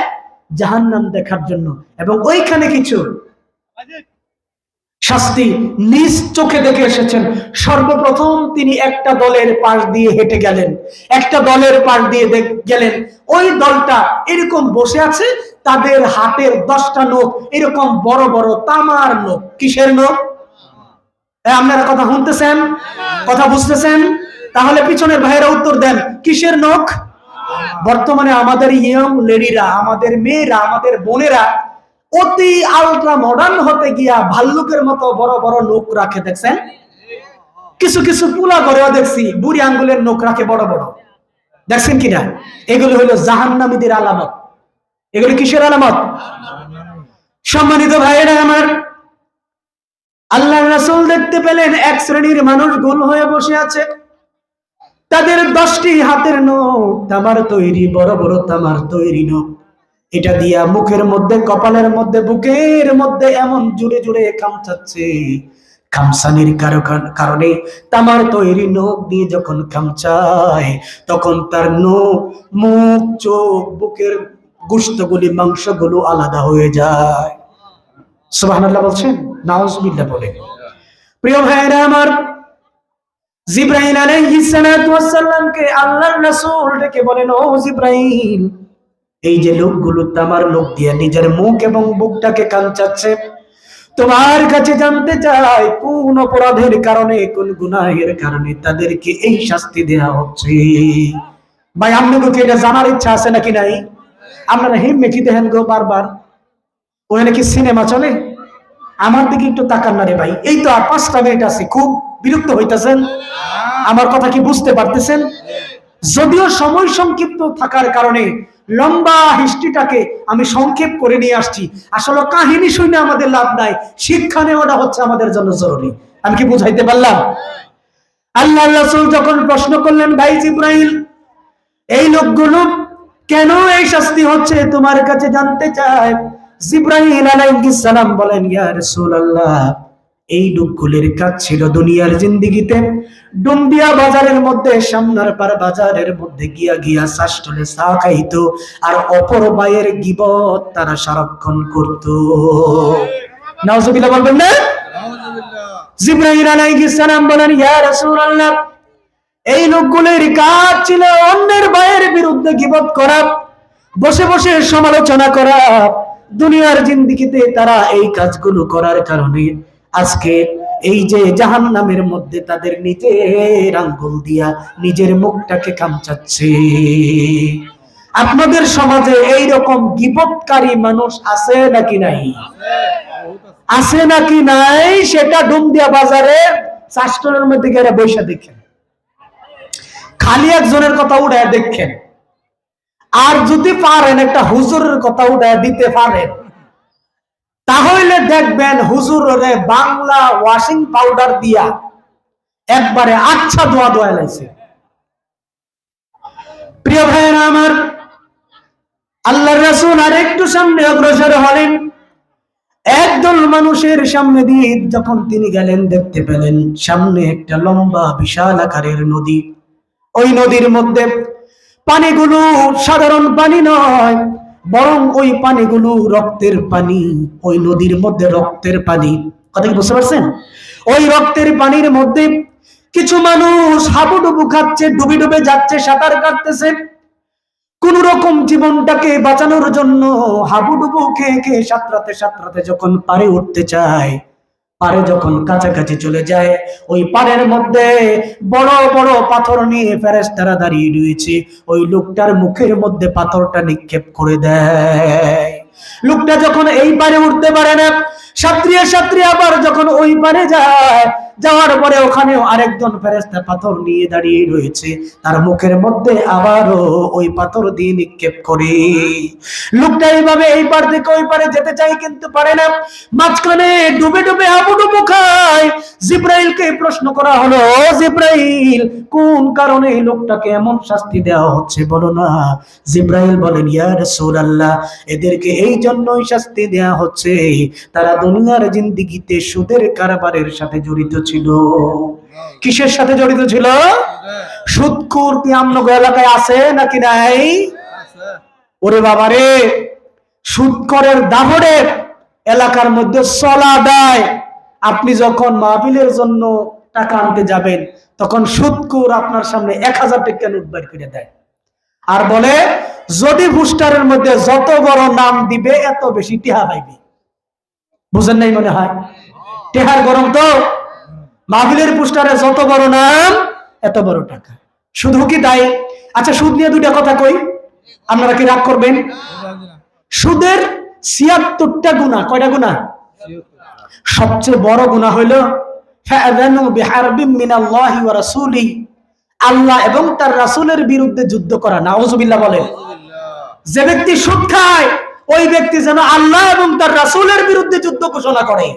জাহান্নাম দেখার জন্য, এবং ওইখানে কিছু শাস্তি নিজ চোখে দেখে এসেছেন। সর্বপ্রথম তিনি একটা দলের পাশ দিয়ে হেঁটে গেলেন, একটা দলের পাশ দিয়ে গেলেন। ওই দলটা এরকম বসে আছে, তাদের হাতের 10টা নখ এরকম বড় বড় তামার নখ। কিসের নখ? আপনারা কথা শুনতেছেন? কথা বুঝতেছেন? তাহলে পিছনের ভাইয়েরা উত্তর দেন, কিসের নখ? বর্তমানে আমাদের ইয়ং লেডিরা, আমাদের মেয়েরা, আমাদের বোনেরা অতি আলট্রা মডার্ন হতে গিয়া ভাল্লুকের মতো বড় বড় নখ রাখে, দেখছেন? কিছু কিছু পুলা করেও দেখছি বুড়ি আঙ্গুলের নখ রাখে বড় বড়, দেখছেন কিনা? এগুলো হলো জাহান্নামীদের আলামত। এগুলো কিসের আলামত? সম্মানিত ভাইয়েরা আমার, আল্লাহর রাসূল দেখতে পেলেন এক শ্রেণীর মানুষ গোল হয়ে বসে আছে। তাদের 10টি হাতের নখ তামার তৈরি, বড় বড় তামার তৈরি নখ। এটা দিয়া মুখের মধ্যে, কপালের মধ্যে, বুকের মধ্যে এমন জুড়ে জুড়ে খামচাচ্ছে। খামসানির কারণে তামার তৈরি নখ দিয়ে যখন খামচায়, তখন তার নখ, মুখ, চোখ, বুকের গোশতগুলি, মাংসগুলো আলাদা হয়ে যায়। সুবহানাল্লাহ বলছেন, নাউজুবিল্লাহ বলেন। প্রিয় ভাইরা আমার, জিবরাইল আলাইহিস সালাতু ওয়াস সালামকে আল্লাহর রাসূল ডেকে বলেন, ও জিবরাইল, এই যে লোকগুলো তামার লোক দিয়ে নিজের মুখ এবং বুকটাকে কামচাচ্ছে, তোমার কাছে জানতে চাই কোন অপরাধের কারণে, কোন গুনাহের কারণে তাদেরকে এই শাস্তি দেয়া হচ্ছে। ভাই, আপনাদের কি এটা জানার ইচ্ছা আছে নাকি নাই? আপনারা হিম্মে কি দেখেন গো বারবার? ওখানে কি সিনেমা চলে? আমার দিকে একটু তাকান না রে ভাই। এই তো আর 5টা মিনিট আছে, খুব বিরক্ত হইতেছেন? আমার কথা কি বুঝতে পারতেছেন? যদিও সময় সংক্ষিপ্ত থাকার কারণে লম্বা হিস্ট্রিটাকে আমি সংক্ষেপ করে নিয়ে আসছি। আসলে কাহিনী শুনে আমাদের লাভ নাই, শিক্ষা নেওয়াটা হচ্ছে আমাদের জন্য জরুরি। আমি কি বুঝাইতে পারলাম? আল্লাহর রাসূল যখন প্রশ্ন করলেন, ভাই জিবরাইল, এই লোকগুলো কেন এই শাস্তি হচ্ছে তোমার কাছে জানতে চায়। জিবরাইল আলাইহিস সালাম বলেন, ইয়া রাসূলুল্লাহ, এই লোকগুলোর কাজ ছিল দুনিয়ার জিন্দেগিতে ডুমবিয়া বাজারের মধ্যে, সামনার পার বাজারের মধ্যে গিয়া গিয়া শাসটলে চা খাইতো আর অপর ভাইয়ের গীবত তারা সারাক্ষণ করত। নাউজুবিল্লাহ বলবেন না? জিবরাইল আলাইহিস সালাম বলেন, ইয়া রাসূলুল্লাহ, এই লোকগুলোর কাজ ছিল অন্যের ভাইয়ের বিরুদ্ধে গীবত করা, বসে বসে সমালোচনা করা। দুনিয়ার জিন্দেগিতে তারা এই কাজগুলো করার কারণে আজকে এই যে জাহান্নামের মধ্যে তাদের নিজের আঙ্গুল দিয়া নিজের মুখটাকে কামচাচ্ছে। আপনাদের সমাজে এই রকম গীবতকারী মানুষ আছে নাকি নাই? আছে নাকি নাই? সেটা ডুমদিয়া বাজারে চাষটনের মধ্যে গিয়ে বৈশা দেখেন, খালি একজনের কথা উঠায় দেখেন। আর যদি পারেন একটা হুজুরের কথা উঠায় দিতে পারেন, তাহলে দেখবেন হুজুরে বাংলা ওয়াশিং পাউডার দিয়া একবারে আচ্ছা দোয়া দোয়া লাইছে। প্রিয় ভাইরা আমার, আল্লাহর রাসূল আর একটু সামনে অগ্রসর হলেন। একদল মানুষের সামনে দিয়ে যখন তিনি গেলেন, দেখতে পেলেন সামনে একটা লম্বা বিশাল আকারের নদী। ওই নদীর মধ্যে পানিগুলো সাধারণ পানি নয়, বরং ওই পানিগুলো রক্তের পানি। ওই নদীর মধ্যে রক্তের পানি, কথা কি বুঝতে পারছেন? ওই রক্তের পানির মধ্যে কিছু মানুষ হাবুডুবু খাচ্ছে, ডুবে ডুবে যাচ্ছে, সাঁতার কাটতেছে। কোন রকম জীবনটাকে বাঁচানোর জন্য হাবুডুবু খেয়ে খেয়ে সাঁতরাতে সাঁতরাতে যখন পারে উঠতে চায়, পারে যখন কাছাকাছি চলে যায়, ওই পাড়ের মধ্যে বড় বড় পাথর নিয়ে ফেরেশতারা দাঁড়িয়ে রয়েছে। ওই লোকটার মুখের মধ্যে পাথরটা নিক্ষেপ করে দেয়। লোকটা যখন এই পারে উঠতে পারে না, সাত্রিয়া সাত্রিয়া আবার যখন ওই পারে যায়, যাওয়ার পরে ওখানেও আরেকজন ফেরেশতা পাথর নিয়ে দাঁড়িয়ে রয়েছে, তার মুখের মধ্যে আবারও ওই পাথর দিয়ে নিক্ষেপ করে। লোকটা এইভাবে এই পার থেকে ওই পারে যেতে চাই, কিন্তু পারে না, মাঝখানে ডুবে ডুবে হাবুডুবু খায়। জিবরাইলকে প্রশ্ন করা হলো, ও জিবরাইল, কোন কারণে এই লোকটাকে এমন শাস্তি দেওয়া হচ্ছে বলো না। জিবরাইল বলেন, ইয়া রাসূলুল্লাহ, এদেরকে এই জন্যই শাস্তি দেওয়া হচ্ছে, তারা দুনিয়ার জিন্দেগিতে সুদের কারবারের সাথে জড়িত ছিল। কিসের সাথে জড়িত ছিল? সুদখোর কি আমনগো এলাকায় আছে নাকি নাই? ওরে বাবারে, সুদখোরের দাহড়ে এলাকার মধ্যে চলা দেয়। আপনি যখন মাহফিলের জন্য টাকা আনতে যাবেন, তখন সুদখোর আপনার সামনে 1000 টাকা নোট বের করে দেয় আর বলে, যদি পোস্টারের মধ্যে যত বড় নাম দিবে এত বেশি টিহা পাইবে। বুঝেন নাই মনে হয়? টেহার গরম তো, মাহফিলের পোস্টারে যত বড় নাম এত বড় টাকা। শুধু কি তাই? আচ্ছা, সুদ নিয়ে দুইটা কথা কই, আপনারা কি রাগ করবেন? সুদের 76টা গুনাহ। কয়টা গুনাহ? সবচেয়ে বড় গুনাহ হইল ফাআযানু বিহারবিম মিনাল্লাহি ওয়া রাসূলিহি, আল্লাহ এবং তার রাসূলের বিরুদ্ধে যুদ্ধ করা। নাউযুবিল্লাহ বলেন। যে ব্যক্তি সুদ খায়, ওই ব্যক্তি যেন আল্লাহ এবং তার রাসূলের বিরুদ্ধে যুদ্ধ ঘোষণা করে।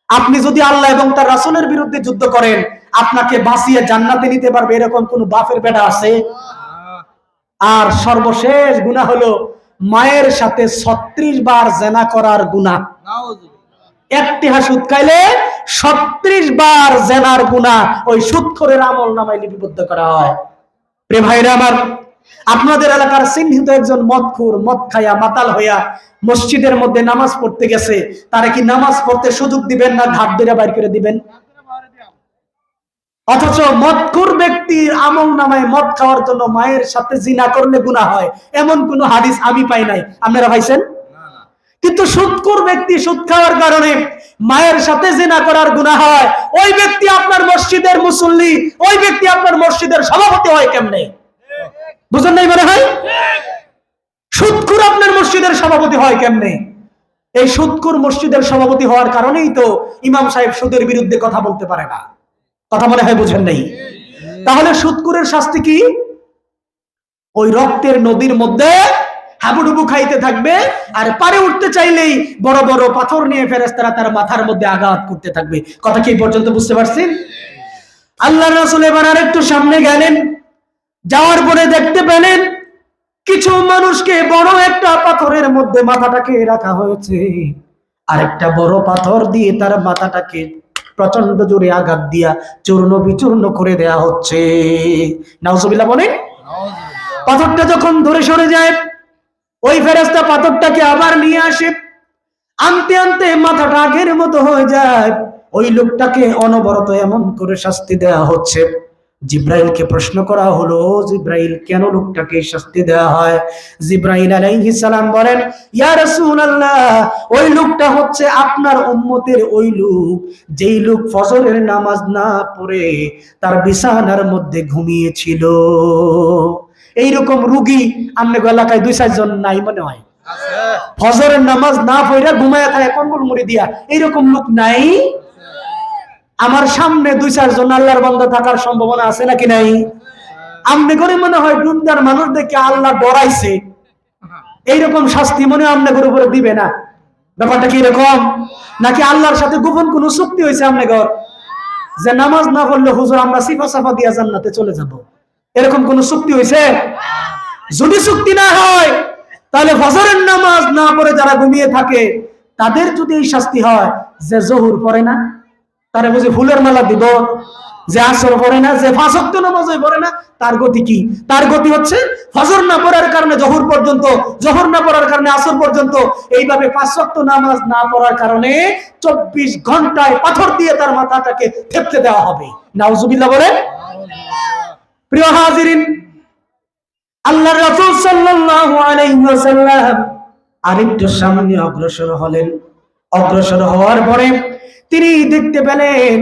আপনি যদি আল্লাহ এবং তার রাসূলের বিরুদ্ধে যুদ্ধ করেন, আপনাকে বাঁচিয়ে জান্নাতে নিতে পারবে এরকম কোন বাপের বেটা আছে? আর সর্বশেষ গুনাহ হলো মায়ের সাথে 36 বার জিনা করার গুনাহ। একটি হাত সুদ খাইলে 36 বার জিনার গুনাহ ওই সুদখোরের আমলনামায় লিপিবদ্ধ করা হয়। প্রিয় ভাইরা আমার, আপনাদের এলাকার চিহ্নিত একজন মদখোর, মদ খাইয়া মাতাল হইয়া মসজিদের মধ্যে নামাজ পড়তে গেছে, তারে কি নামাজ পড়তে সুযোগ দিবেন না ঘাট ধরে বাইর করে দিবেন? অথচ মদখোর ব্যক্তির আমলনামায় মদ খাওয়ার জন্য মায়ের সাথে জিনা করলে গুনাহ হয় এমন কোন হাদিস আমি পাই নাই। আপনারা পাইছেন? কিন্তু সুদখোর ব্যক্তি সুদ খাওয়ার কারণে মায়ের সাথে জিনা করার গুনাহ হয়, ওই ব্যক্তি আপনার মসজিদের মুসল্লি, ওই ব্যক্তি আপনার মসজিদের সভাপতি হয় কেমনে? বুঝেন নাই মনে হয়? সুদখোর আপনার মসজিদের সভাপতি হয় কেমনে? এই সুদখোর মসজিদের সভাপতি হওয়ার কারণেই তো ইমাম সাহেব সুদের বিরুদ্ধে কথা বলতে পারে না। কথা মনে হয় বুঝেন নাই? তাহলে সুদখোরের শাস্তি কি? ওই রক্তের নদীর মধ্যে হাবুডুবু খাইতে থাকবে, আর পারে উঠতে চাইলেই বড় বড় পাথর নিয়ে ফেরেশতারা তার মাথার মধ্যে আঘাত করতে থাকবে। কথা কি পর্যন্ত বুঝতে পারছেন? আল্লাহর রাসূল এবার আরেকটু সামনে গেলেন, যাওয়ার পরে দেখতে পেলেন কিছু মানুষকে বড় একটা পাথরের মধ্যে মাথাটাকে রাখা হয়েছে, আরেকটা বড় পাথর দিয়ে তার মাথাটাকে প্রচন্ড জোরে আঘাত দিয়া চূর্ণ বিচূর্ণ করে দেয়া হচ্ছে। নাউজুবিল্লাহ বলেন। পাথরটা যখন ধরে সরে যায়, ওই ফেরেশতা পাথরটাকে আবার নিয়ে আসে, আনতে আনতে মাথাটা আগের মতো হয়ে যায়। ওই লোকটাকে অনবরত এমন করে শাস্তি দেয়া হচ্ছে। জিব্রাইলকে প্রশ্ন করা হলো, জিব্রাইল কেন লোকটাকে শাস্তি দেওয়া হয়? জিব্রাইল আলাইহিস সালাম বলেন, ইয়া রাসূলুল্লাহ, ওই লোকটা হচ্ছে আপনার উম্মতের ওই লোক যেই লোক ফজরের নামাজ না পড়ে তার বিছানার মধ্যে ঘুমিয়েছিল। এইরকম রোগী আমাদের এলাকায় 2-4 জন নাই মনে হয়? ফজরের নামাজ না পড়ে ঘুমায় থাকে কম্বল মুড়ি দিয়া, এইরকম লোক নাই? আমার সামনে 2-4 জন আল্লাহর বান্দা থাকার সম্ভাবনা আছে নাকি নাই? আমনে করে মনে হয় দুনিয়ার মানুষ দেখে আল্লাহ ডরাইছে, এইরকম শাস্তি মনে আমনে করে উপরে দিবে না। ব্যাপারটা কি এরকম? নাকি আল্লাহর সাথে গোপন কোন চুক্তি হয়েছে আমনে ঘর যে নামাজ না পড়লে হুজুর আমরা সিফা সাফা দিয়া জান্নাতে চলে যাব, এরকম কোন চুক্তি হয়েছে? যদি চুক্তি না হয় তাহলে ফজরের নামাজ না পড়ে যারা ঘুমিয়ে থাকে তাদের যদি এই শাস্তি হয়, যে জোহর পড়ে না তারে বুঝি ফুলের মালা দিব, যে আসর পড়ে না, যে 5 ওয়াক্ত নামাজ পড়ে না, তার গতি কি? তার গতি হচ্ছে ফজর না পড়ার কারণে জোহর পর্যন্ত, জোহর না পড়ার কারণে আসর পর্যন্ত, এইভাবে 5 ওয়াক্ত নামাজ না পড়ার কারণে 24 ঘন্টায় পাথর দিয়ে তার মাথাটাকে থেপতে দেওয়া হবে। নাউজুবিল্লাহ বলে। প্রিয় হাজিরিন, আল্লাহর রাসূল সাল্লাল্লাহু আলাইহি ওয়াসাল্লাম আরেকটু সামনে অগ্রসর হলেন। অগ্রসর হওয়ার পরে তিনি দেখতে পেলেন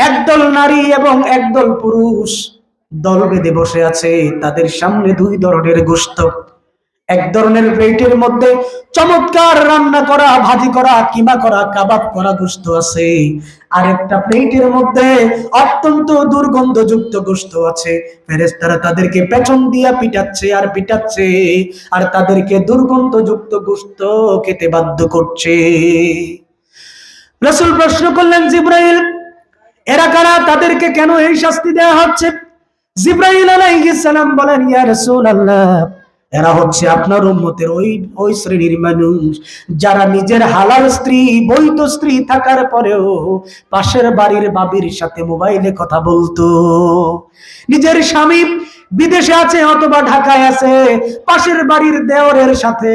একদল নারী এবং একদল পুরুষ দল বেঁধে বসে আছে। তাদের সামনে 2 ধরনের গোশত। এক ধরনের প্লেটের মধ্যে চমৎকার রান্না করা, ভাজি করা, কিমা করা, কাবাব করা গোশত আছে। আর একটা প্লেটের মধ্যে অত্যন্ত দুর্গন্ধযুক্ত গোশত আছে। ফেরেশতারা তাদেরকে পেছন দিয়া পিটাচ্ছে আর পিটাচ্ছে, আর তাদেরকে দুর্গন্ধযুক্ত গোশত খেতে বাধ্য করছে। রাসূল প্রশ্ন করলেন, জিব্রাইল, এরা কারা? তাদেরকে কেন এই শাস্তি দেওয়া হচ্ছে? জিব্রাইল আলাইহিস সালাম বলেন, ইয়া রাসূলুল্লাহ, এরা হচ্ছে আপনার উম্মতের ওই শ্রেণীর মানুষ যারা নিজের হালাল স্ত্রী, বৈধ স্ত্রী থাকার পরেও পাশের বাড়ির বাবির সাথে মোবাইলে কথা বলতো। নিজের স্বামী বিদেশে আছে অথবা ঢাকায় আছে, পাশের বাড়ির দেওরের সাথে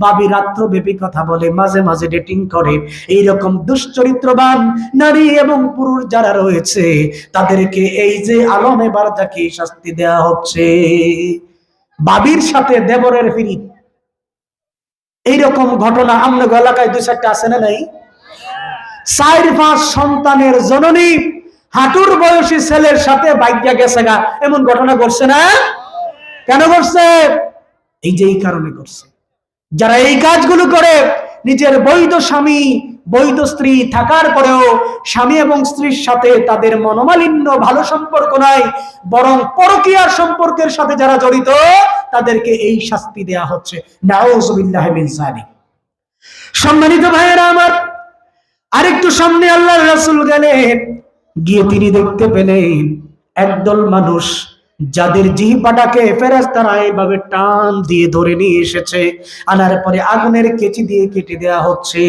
বাবি রাত্রব্যাপী কথা বলে, মাঝে মাঝে ডেটিং করে। এইরকম দুশ্চরিত্রবান নারী এবং পুরুষ যারা রয়েছে তাদেরকে এই যে আলমে বারজাকি শাস্তি দেওয়া হচ্ছে। বাবির সাথে দেবরের ফিরিত, এইরকম ঘটনা আমাদের এলাকায় 2-4টা আছে না নাই? 4-5 সন্তানের জননী হাঁটুর বয়সী ছেলের সাথে বাইকটা গেছে গা, এমন ঘটনা ঘটছে না? কেন ঘটছে? এই যে এই কারণে ঘটছে। যারা এই কাজগুলো করে, নিজের বৈধ স্বামী, বৈধ স্ত্রী থাকার পরেও স্বামী এবং স্ত্রীর সাথে তাদের মনোমালিন্য, ভালো সম্পর্ক নাই, বরং পরকীয়ার সম্পর্কের সাথে যারা জড়িত তাদেরকে এই শাস্তি দেয়া হচ্ছে। নাউযুবিল্লাহি মিন যালিক। সম্মানিত ভাইয়েরা আমার, আরেকটু সামনে আল্লাহর রাসূল গেলেন, গিয়ে তিনি দেখতে পেলেন একদল মানুষ যাদের জিহ্বাটাকে ফেরেশতারা এভাবে টান দিয়ে ধরে নিয়ে এসেছে, আনার পরে আগুনের কেচি দিয়ে কেটে দেয়া হচ্ছে।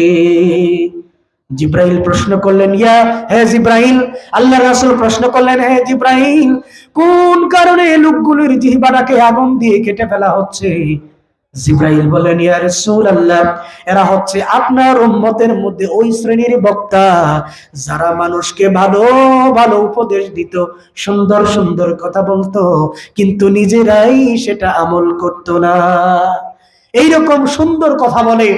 জিব্রাইল প্রশ্ন করলেন, হে জিব্রাইল, আল্লাহ রাসূল প্রশ্ন করলেন, হে জিব্রাইল, কোন কারণে লোকগুলোর জিহ্বাটাকে আগুন দিয়ে কেটে ফেলা হচ্ছে? জিব্রাইল বলেন, ইয়া রাসূলুল্লাহ, এরা হচ্ছে আপনার উম্মতের মধ্যে ওই শ্রেণীর বক্তা যারা মানুষকে ভালো ভালো উপদেশ দিত, সুন্দর সুন্দর কথা বলতো, কিন্তু নিজেরাই সেটা আমল করত না। এইরকম সুন্দর কথা বলে,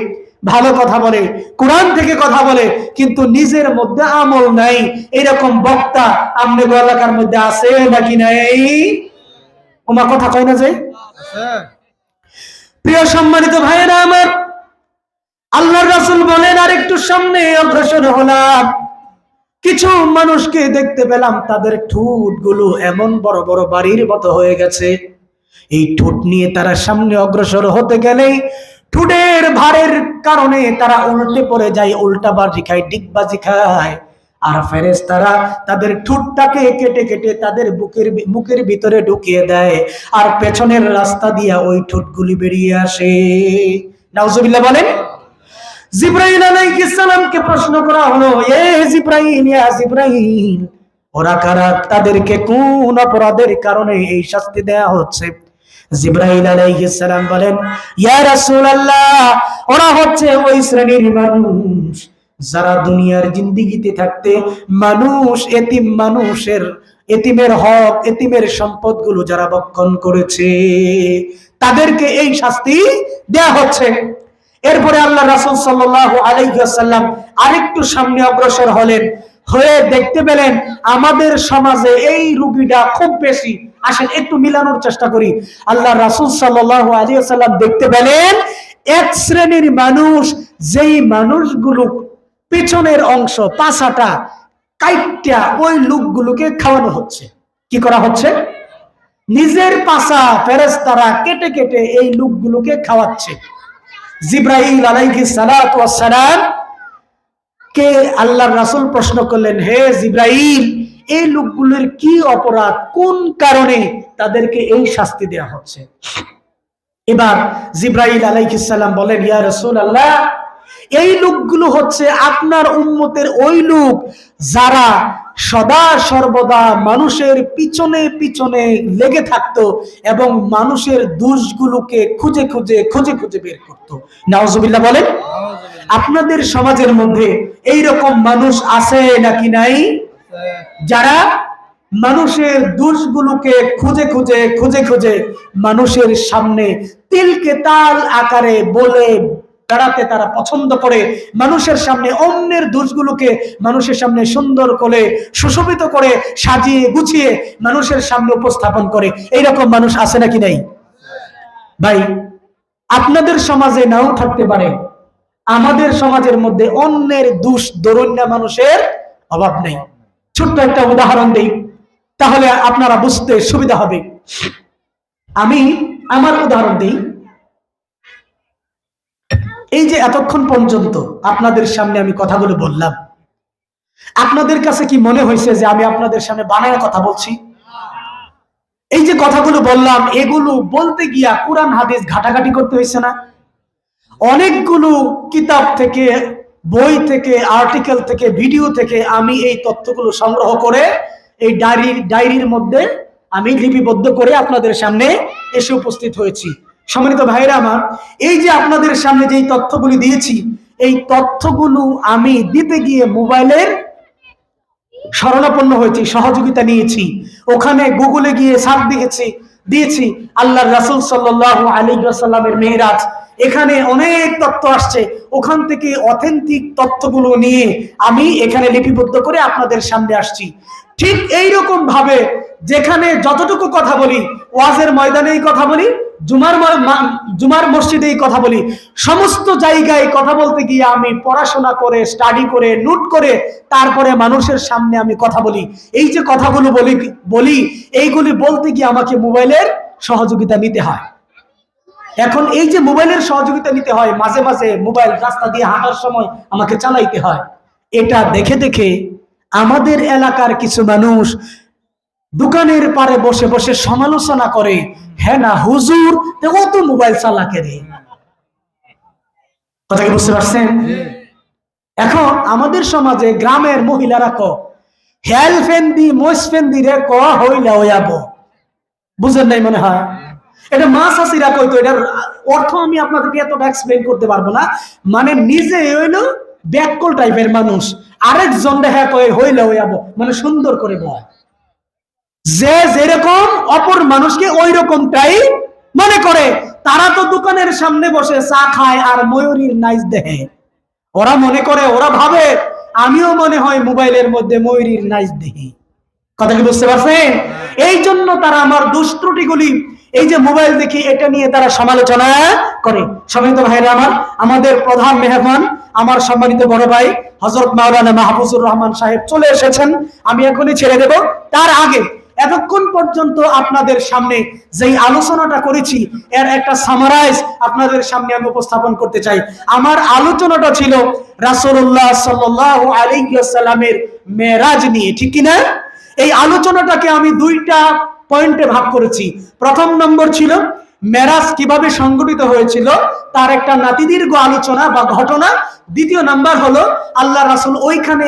ভালো কথা বলে, কোরআন থেকে কথা বলে, কিন্তু নিজের মধ্যে আমল নাই, এরকম বক্তা আপনাদের এলাকার মধ্যে আছে নাকি নাই? ওমা কথা কয় না যে? প্রিয় সম্মানিত ভাইয়েরা আমার, আল্লাহর রাসূল বলেন, আর একটু সামনে অগ্রসর হলাম, কিছু মানুষকে দেখতে পেলাম তাদের ঠোঁটগুলো এমন বড় বড় বাড়ির মতো হয়ে গেছে। এই ঠোঁট নিয়ে তারা সামনে অগ্রসর হতে গেলেই ঠোঁটের ভারের কারণে তারা উল্টে পড়ে যায়, উল্টা বাজি খায়, ডিগবাজি খায়। আর ফেরেশতারা তাদের ঠোঁটটাকে কেটে কেটে তাদের মুখের ভিতরে ঢুকিয়ে দেয়, আর পেছনের রাস্তা দিয়ে ওই ঠোঁটগুলি বেরিয়ে আসে। নাউজুবিল্লাহ বলেন। জিব্রাইল আলাইহিস সালামকে প্রশ্ন করা হলো, এ জিব্রাইল, ইয়া জিব্রাইল, ওরা কারা? তাদেরকে কোন অপরাধের কারণে এই শাস্তি দেয়া হচ্ছে? জিব্রাইল আলাইহিস সালাম বলেন, ইয়া রাসূলুল্লাহ, ওরা হচ্ছে ওই শ্রেণীর মানুষ যারা দুনিয়ার জিন্দেগিতে থাকতে মানুষ, এতিমের হক, এতিমের সম্পদগুলো যারা ভক্ষণ করেছে, তাদেরকে এই শাস্তি দেয়া হচ্ছে। এরপরে আল্লাহ রাসূল সাল্লাল্লাহু আলাইহি ওয়াসাল্লাম আরেকটু সামনে অগ্রসর হলেন, হয়ে দেখতে পেলেন আমাদের সমাজে এই রোগীটা খুব বেশি। আসেন একটু মিলানোর চেষ্টা করি। আল্লাহ রাসূল সাল্লাল্লাহু আলাইহি ওয়াসাল্লাম দেখতে পেলেন এক শ্রেণীর মানুষ, যেই মানুষগুলো পিছনের অংশ, পাছাটা কাইট্টা ওই লোকগুলোকে খাওয়ানো হচ্ছে। কি করা হচ্ছে? নিজের পাছা ফেরেশতারা কেটে কেটে এই লোকগুলোকে খাওয়াচ্ছে। জিব্রাইল আলাইহিস সালাতু ওয়াস সালাম কে আল্লাহর রাসূল প্রশ্ন করলেন, হে জিব্রাইল, এই লোকগুলোর কি অপরাধ, কোন কারণে তাদেরকে এই শাস্তি দেয়া হচ্ছে? এবার জিব্রাইল আলাইহিস সালাম বলেন, ইয়া রাসূলুল্লাহ, এই লোকগুলো হচ্ছে আপনার উম্মতের ওই লোক যারা সদা সর্বদা মানুষের পিছনে পিছনে লেগে থাকতো এবং মানুষের দোষগুলোকে খুঁজে খুঁজে খুঁজে খুঁজে বের করতো। নাউজুবিল্লাহ বলেন। আপনাদের সমাজের মধ্যে এই রকম মানুষ আছে নাকি নাই? যারা মানুষের দোষগুলোকে খুঁজে খুঁজে খুঁজে খুঁজে মানুষের সামনে তিলকে তাল আকারে বলে বেড়াতে তারা পছন্দ করে, মানুষের সামনে অন্যের দোষগুলোকে মানুষের সামনে সুন্দর করে সুশোভিত করে সাজিয়ে গুছিয়ে মানুষের সামনে উপস্থাপন করে। এইরকম মানুষ আছে নাকি নাই? ভাই, আপনাদের সমাজে নাও থাকতে পারে, আমাদের সমাজের মধ্যে অন্যের দোষ দরুন্না মানুষের অভাব নেই। ছোট্ট একটা উদাহরণ দেই, তাহলে আপনারা বুঝতে সুবিধা হবে। আমি আমার উদাহরণ দিই। এই যে এতক্ষণ পর্যন্ত আপনাদের সামনে আমি কথাগুলো বললাম, আপনাদের কাছে কি মনে হয়েছে যে আমি আপনাদের সামনে বানায় কথা বলছি? এই যে কথাগুলো বললাম, এগুলো বলতে গিয়া কোরআন হাদিস ঘাটাঘাটি করতে হয়েছে না? অনেকগুলো কিতাব থেকে, বই থেকে, আর্টিকেল থেকে, ভিডিও থেকে আমি এই তথ্যগুলো সংগ্রহ করে এই ডায়েরির মধ্যে আমি লিপিবদ্ধ করে আপনাদের সামনে এসে উপস্থিত হয়েছি। সম্মানিত ভাইরা আমার, এই যে আপনাদের সামনে যে তথ্যগুলি দিয়েছি, এই তথ্যগুলো আমি দিতে গিয়ে মোবাইলের শরণাপন্ন হয়েছি, সহযোগিতা নিয়েছি। ওখানে গুগলে গিয়ে সার্চ দিয়েছি আল্লাহর রাসূল সাল্লাল্লাহু আলাইহি ওয়াসাল্লামের মেরাজ, এখানে অনেক তথ্য আসছে। ওখান থেকে অথেন্টিক তথ্যগুলো নিয়ে আমি এখানে লিপিবদ্ধ করে আপনাদের সামনে আসছি। ঠিক এইরকম ভাবে যেখানে যতটুকু কথা বলি, ওয়াজের ময়দানেই কথা বলি, জুমার মসজিদেই কথা বলি, সমস্ত জায়গায় কথা বলতে গিয়ে আমি পড়াশোনা করে, স্টাডি করে, নোট করে তারপরে মানুষের সামনে আমি কথা বলি। এই যে কথাগুলো বলি এইগুলি বলতে গিয়ে আমাকে মোবাইলের সহযোগিতা নিতে হয়। এখন এই যে মোবাইলের সহযোগিতা নিতে হয়, মাঝে মাঝে মোবাইল রাস্তা দিয়ে হাঁটার সময় আমাকে চালাইতে হয়। এটা দেখে দেখে আমাদের এলাকার কিছু মানুষ দোকানের পারে বসে বসে সমালোচনা করে, হ্যাঁ না হুজুর ও তো মোবাইল চালাকে রে। কথা কি বুঝতে পারছেন? এখন আমাদের সমাজে গ্রামের মহিলারা হেল ফেন্দি মোস ফেন্দি রে হইলা হইয়াব, বুঝেন নাই মনে হয়? এটা মাছ আসিরা কইতো, এটার অর্থ আমি আপনাদেরকে এতটা এক্সপ্লেন করতে পারবো না। মানে নিজে হইলো ব্যাককল টাইপের মানুষ, আরেকজন দেখা কয় হইলা হইয়াব, মানে সুন্দর করে বয়। যে যেরকম অপর মানুষকে ওই রকমটাই মনে করে। তারা তো দোকানের সামনে বসে চা খায় আর ময়ূরীর নাইচ দেখে। ওরা মনে করে, ওরা ভাবে আমিও মনে হয় মোবাইলের মধ্যে ময়ূরীর নাইচ দেখি। কথা কি বুঝতে পারছেন? এই জন্য তারা আমার দুষ্ত্রুটিগুলি, এই যে মোবাইল দেখি এটা নিয়ে তারা সমালোচনা করে। সম্মানিত ভাইরা আমার, আমাদের প্রধান মেহমান আমার সম্মানিত বড় ভাই হযরত মাওলানা মাহফুজুর রহমান সাহেব চলে এসেছেন। আমি এখনই ছেড়ে দেব। তার আগে এতক্ষণ পর্যন্ত আপনাদের সামনে যেই আলোচনাটা করেছি এর একটা সামারাইজ আপনাদের সামনে আমি উপস্থাপন করতে চাই। আমার আলোচনাটা ছিল রাসূলুল্লাহ সাল্লাল্লাহু আলাইহি ওয়াসাল্লামের মেরাজ নিয়ে, ঠিক কি না? এই আলোচনাটাকে আমি দুইটা পয়েন্টে ভাগ করেছি। প্রথম নম্বর ছিল মেরাজ কিভাবে সংগঠিত হয়েছিল, তার একটা নাতিদীর্ঘ আলোচনা বা ঘটনা। দ্বিতীয় নাম্বার হলো আল্লাহ রাসূল ওইখানে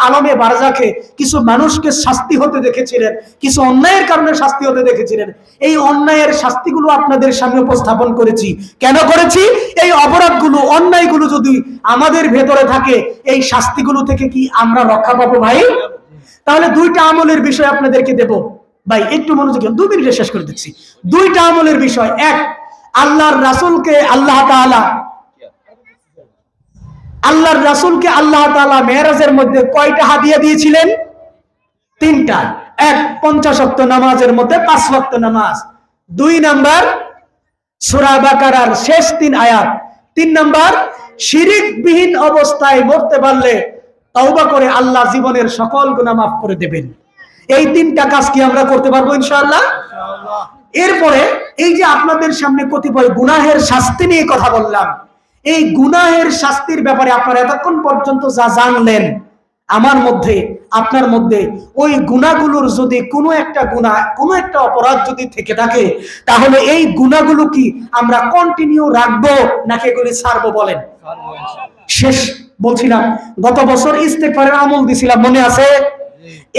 আলমে বারজাখে কিছু মানুষকে শাস্তি হতে দেখেছিলেন, কিছু অন্যায়ের কারণে শাস্তি হতে দেখেছিলেন। এই অন্যায়ের শাস্তিগুলো আপনাদের সামনে উপস্থাপন করেছি। কেন করেছি? এই অপরাধগুলো, অন্যায়গুলো যদি আমাদের ভেতরে থাকে, এই শাস্তিগুলো থেকে কি আমরা রক্ষা পাবো ভাই? তাহলে দুইটা আমলের বিষয় আপনাদেরকে দেব ভাই, একটু মনোযোগ দিন, 2 মিনিটে শেষ করে দিচ্ছি। দুইটা আমলের বিষয়। এক, আল্লাহর রাসূলকে আল্লাহ তাআলা মেরাজের মধ্যে কয়টা হাদিয়া দিয়েছিলেন? 3টা। এক, 50 ওয়াক্ত নামাজের মধ্যে 5 ওয়াক্ত নামাজ। 2 নাম্বার সূরা বাকারার শেষ 3 আয়াত। 3 নাম্বার শিরকবিহীন অবস্থায় মরতে পারলে তওবা করে আল্লাহ জীবনের সকল গুনাহ মাফ করে দেবেন। এই 3টা কাজ কি আমরা করতে পারবো ইনশাআল্লাহ? এরপরে এই যে আপনাদের সামনে কতিপয় গুনাহের শাস্তি নিয়ে কথা বললাম, এই গুনাহের শাস্তির ব্যাপারে আপনারা এতক্ষণ পর্যন্ত যা জানলেন, আমার মধ্যে আপনার মধ্যে ওই গুনাহগুলোর যদি কোনো একটা গুনাহ, কোনো একটা অপরাধ যদি থেকে থাকে, তাহলে এই গুনাহগুলো কি আমরা কন্টিনিউ রাখবো নাকি এগুলি ছাড়বো বলেন? শেষ বলছিলাম গত বছর ইস্তেগফারের আমল দিছিলাম, মনে আছে?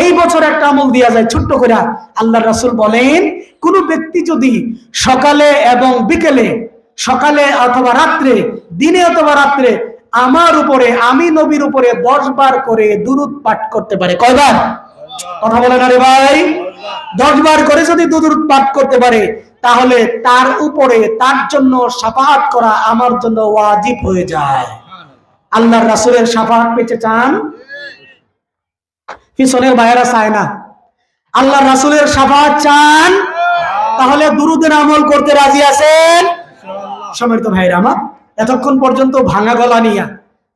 এই বছর একটা আমল দিয়া যায় ছোট্ট করে। আল্লাহর রাসূল বলেন, কোন ব্যক্তি যদি সকালে এবং বিকেলে, সকালে অথবা রাত্রে, দিনে অথবা রাত্রে আমার উপরে, আমি নবীর উপরে 10 বার করে দুরূদ পাঠ করতে পারে। কয়বার? কথা বলেন আরে ভাই। 10 বার করে যদি দুরূদ পাঠ করতে পারে, তাহলে তার উপরে, তার জন্য শাফাআত করা আমার জন্য ওয়াজিব হয়ে যায়। আল্লাহর রাসূলের শাফাআত পেতে চান? পিছনের ভাইয়েরা চায় না। আল্লাহর রাসূলের শাফাআত চান? তাহলে দুরূদের আমল করতে রাজি আছেন? সম্মানিত ভাইরা আমার, এতক্ষণ পর্যন্ত ভাঙা গলা নিয়ে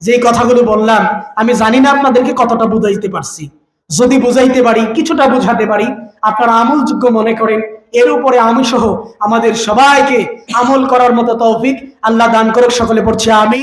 যে কথাগুলো বললাম, আমি জানি না আপনাদেরকে কতটা বুঝাইতে পারছি। যদি বুঝাইতে পারি, কিছুটা বুঝাতে পারি, আপনারা আমলযোগ্য মনে করেন, এর উপরে আমি সহ আমাদের সবাইকে আমল করার মতো তৌফিক আল্লাহ দান করুক। সকলে পড়ছে আমিন।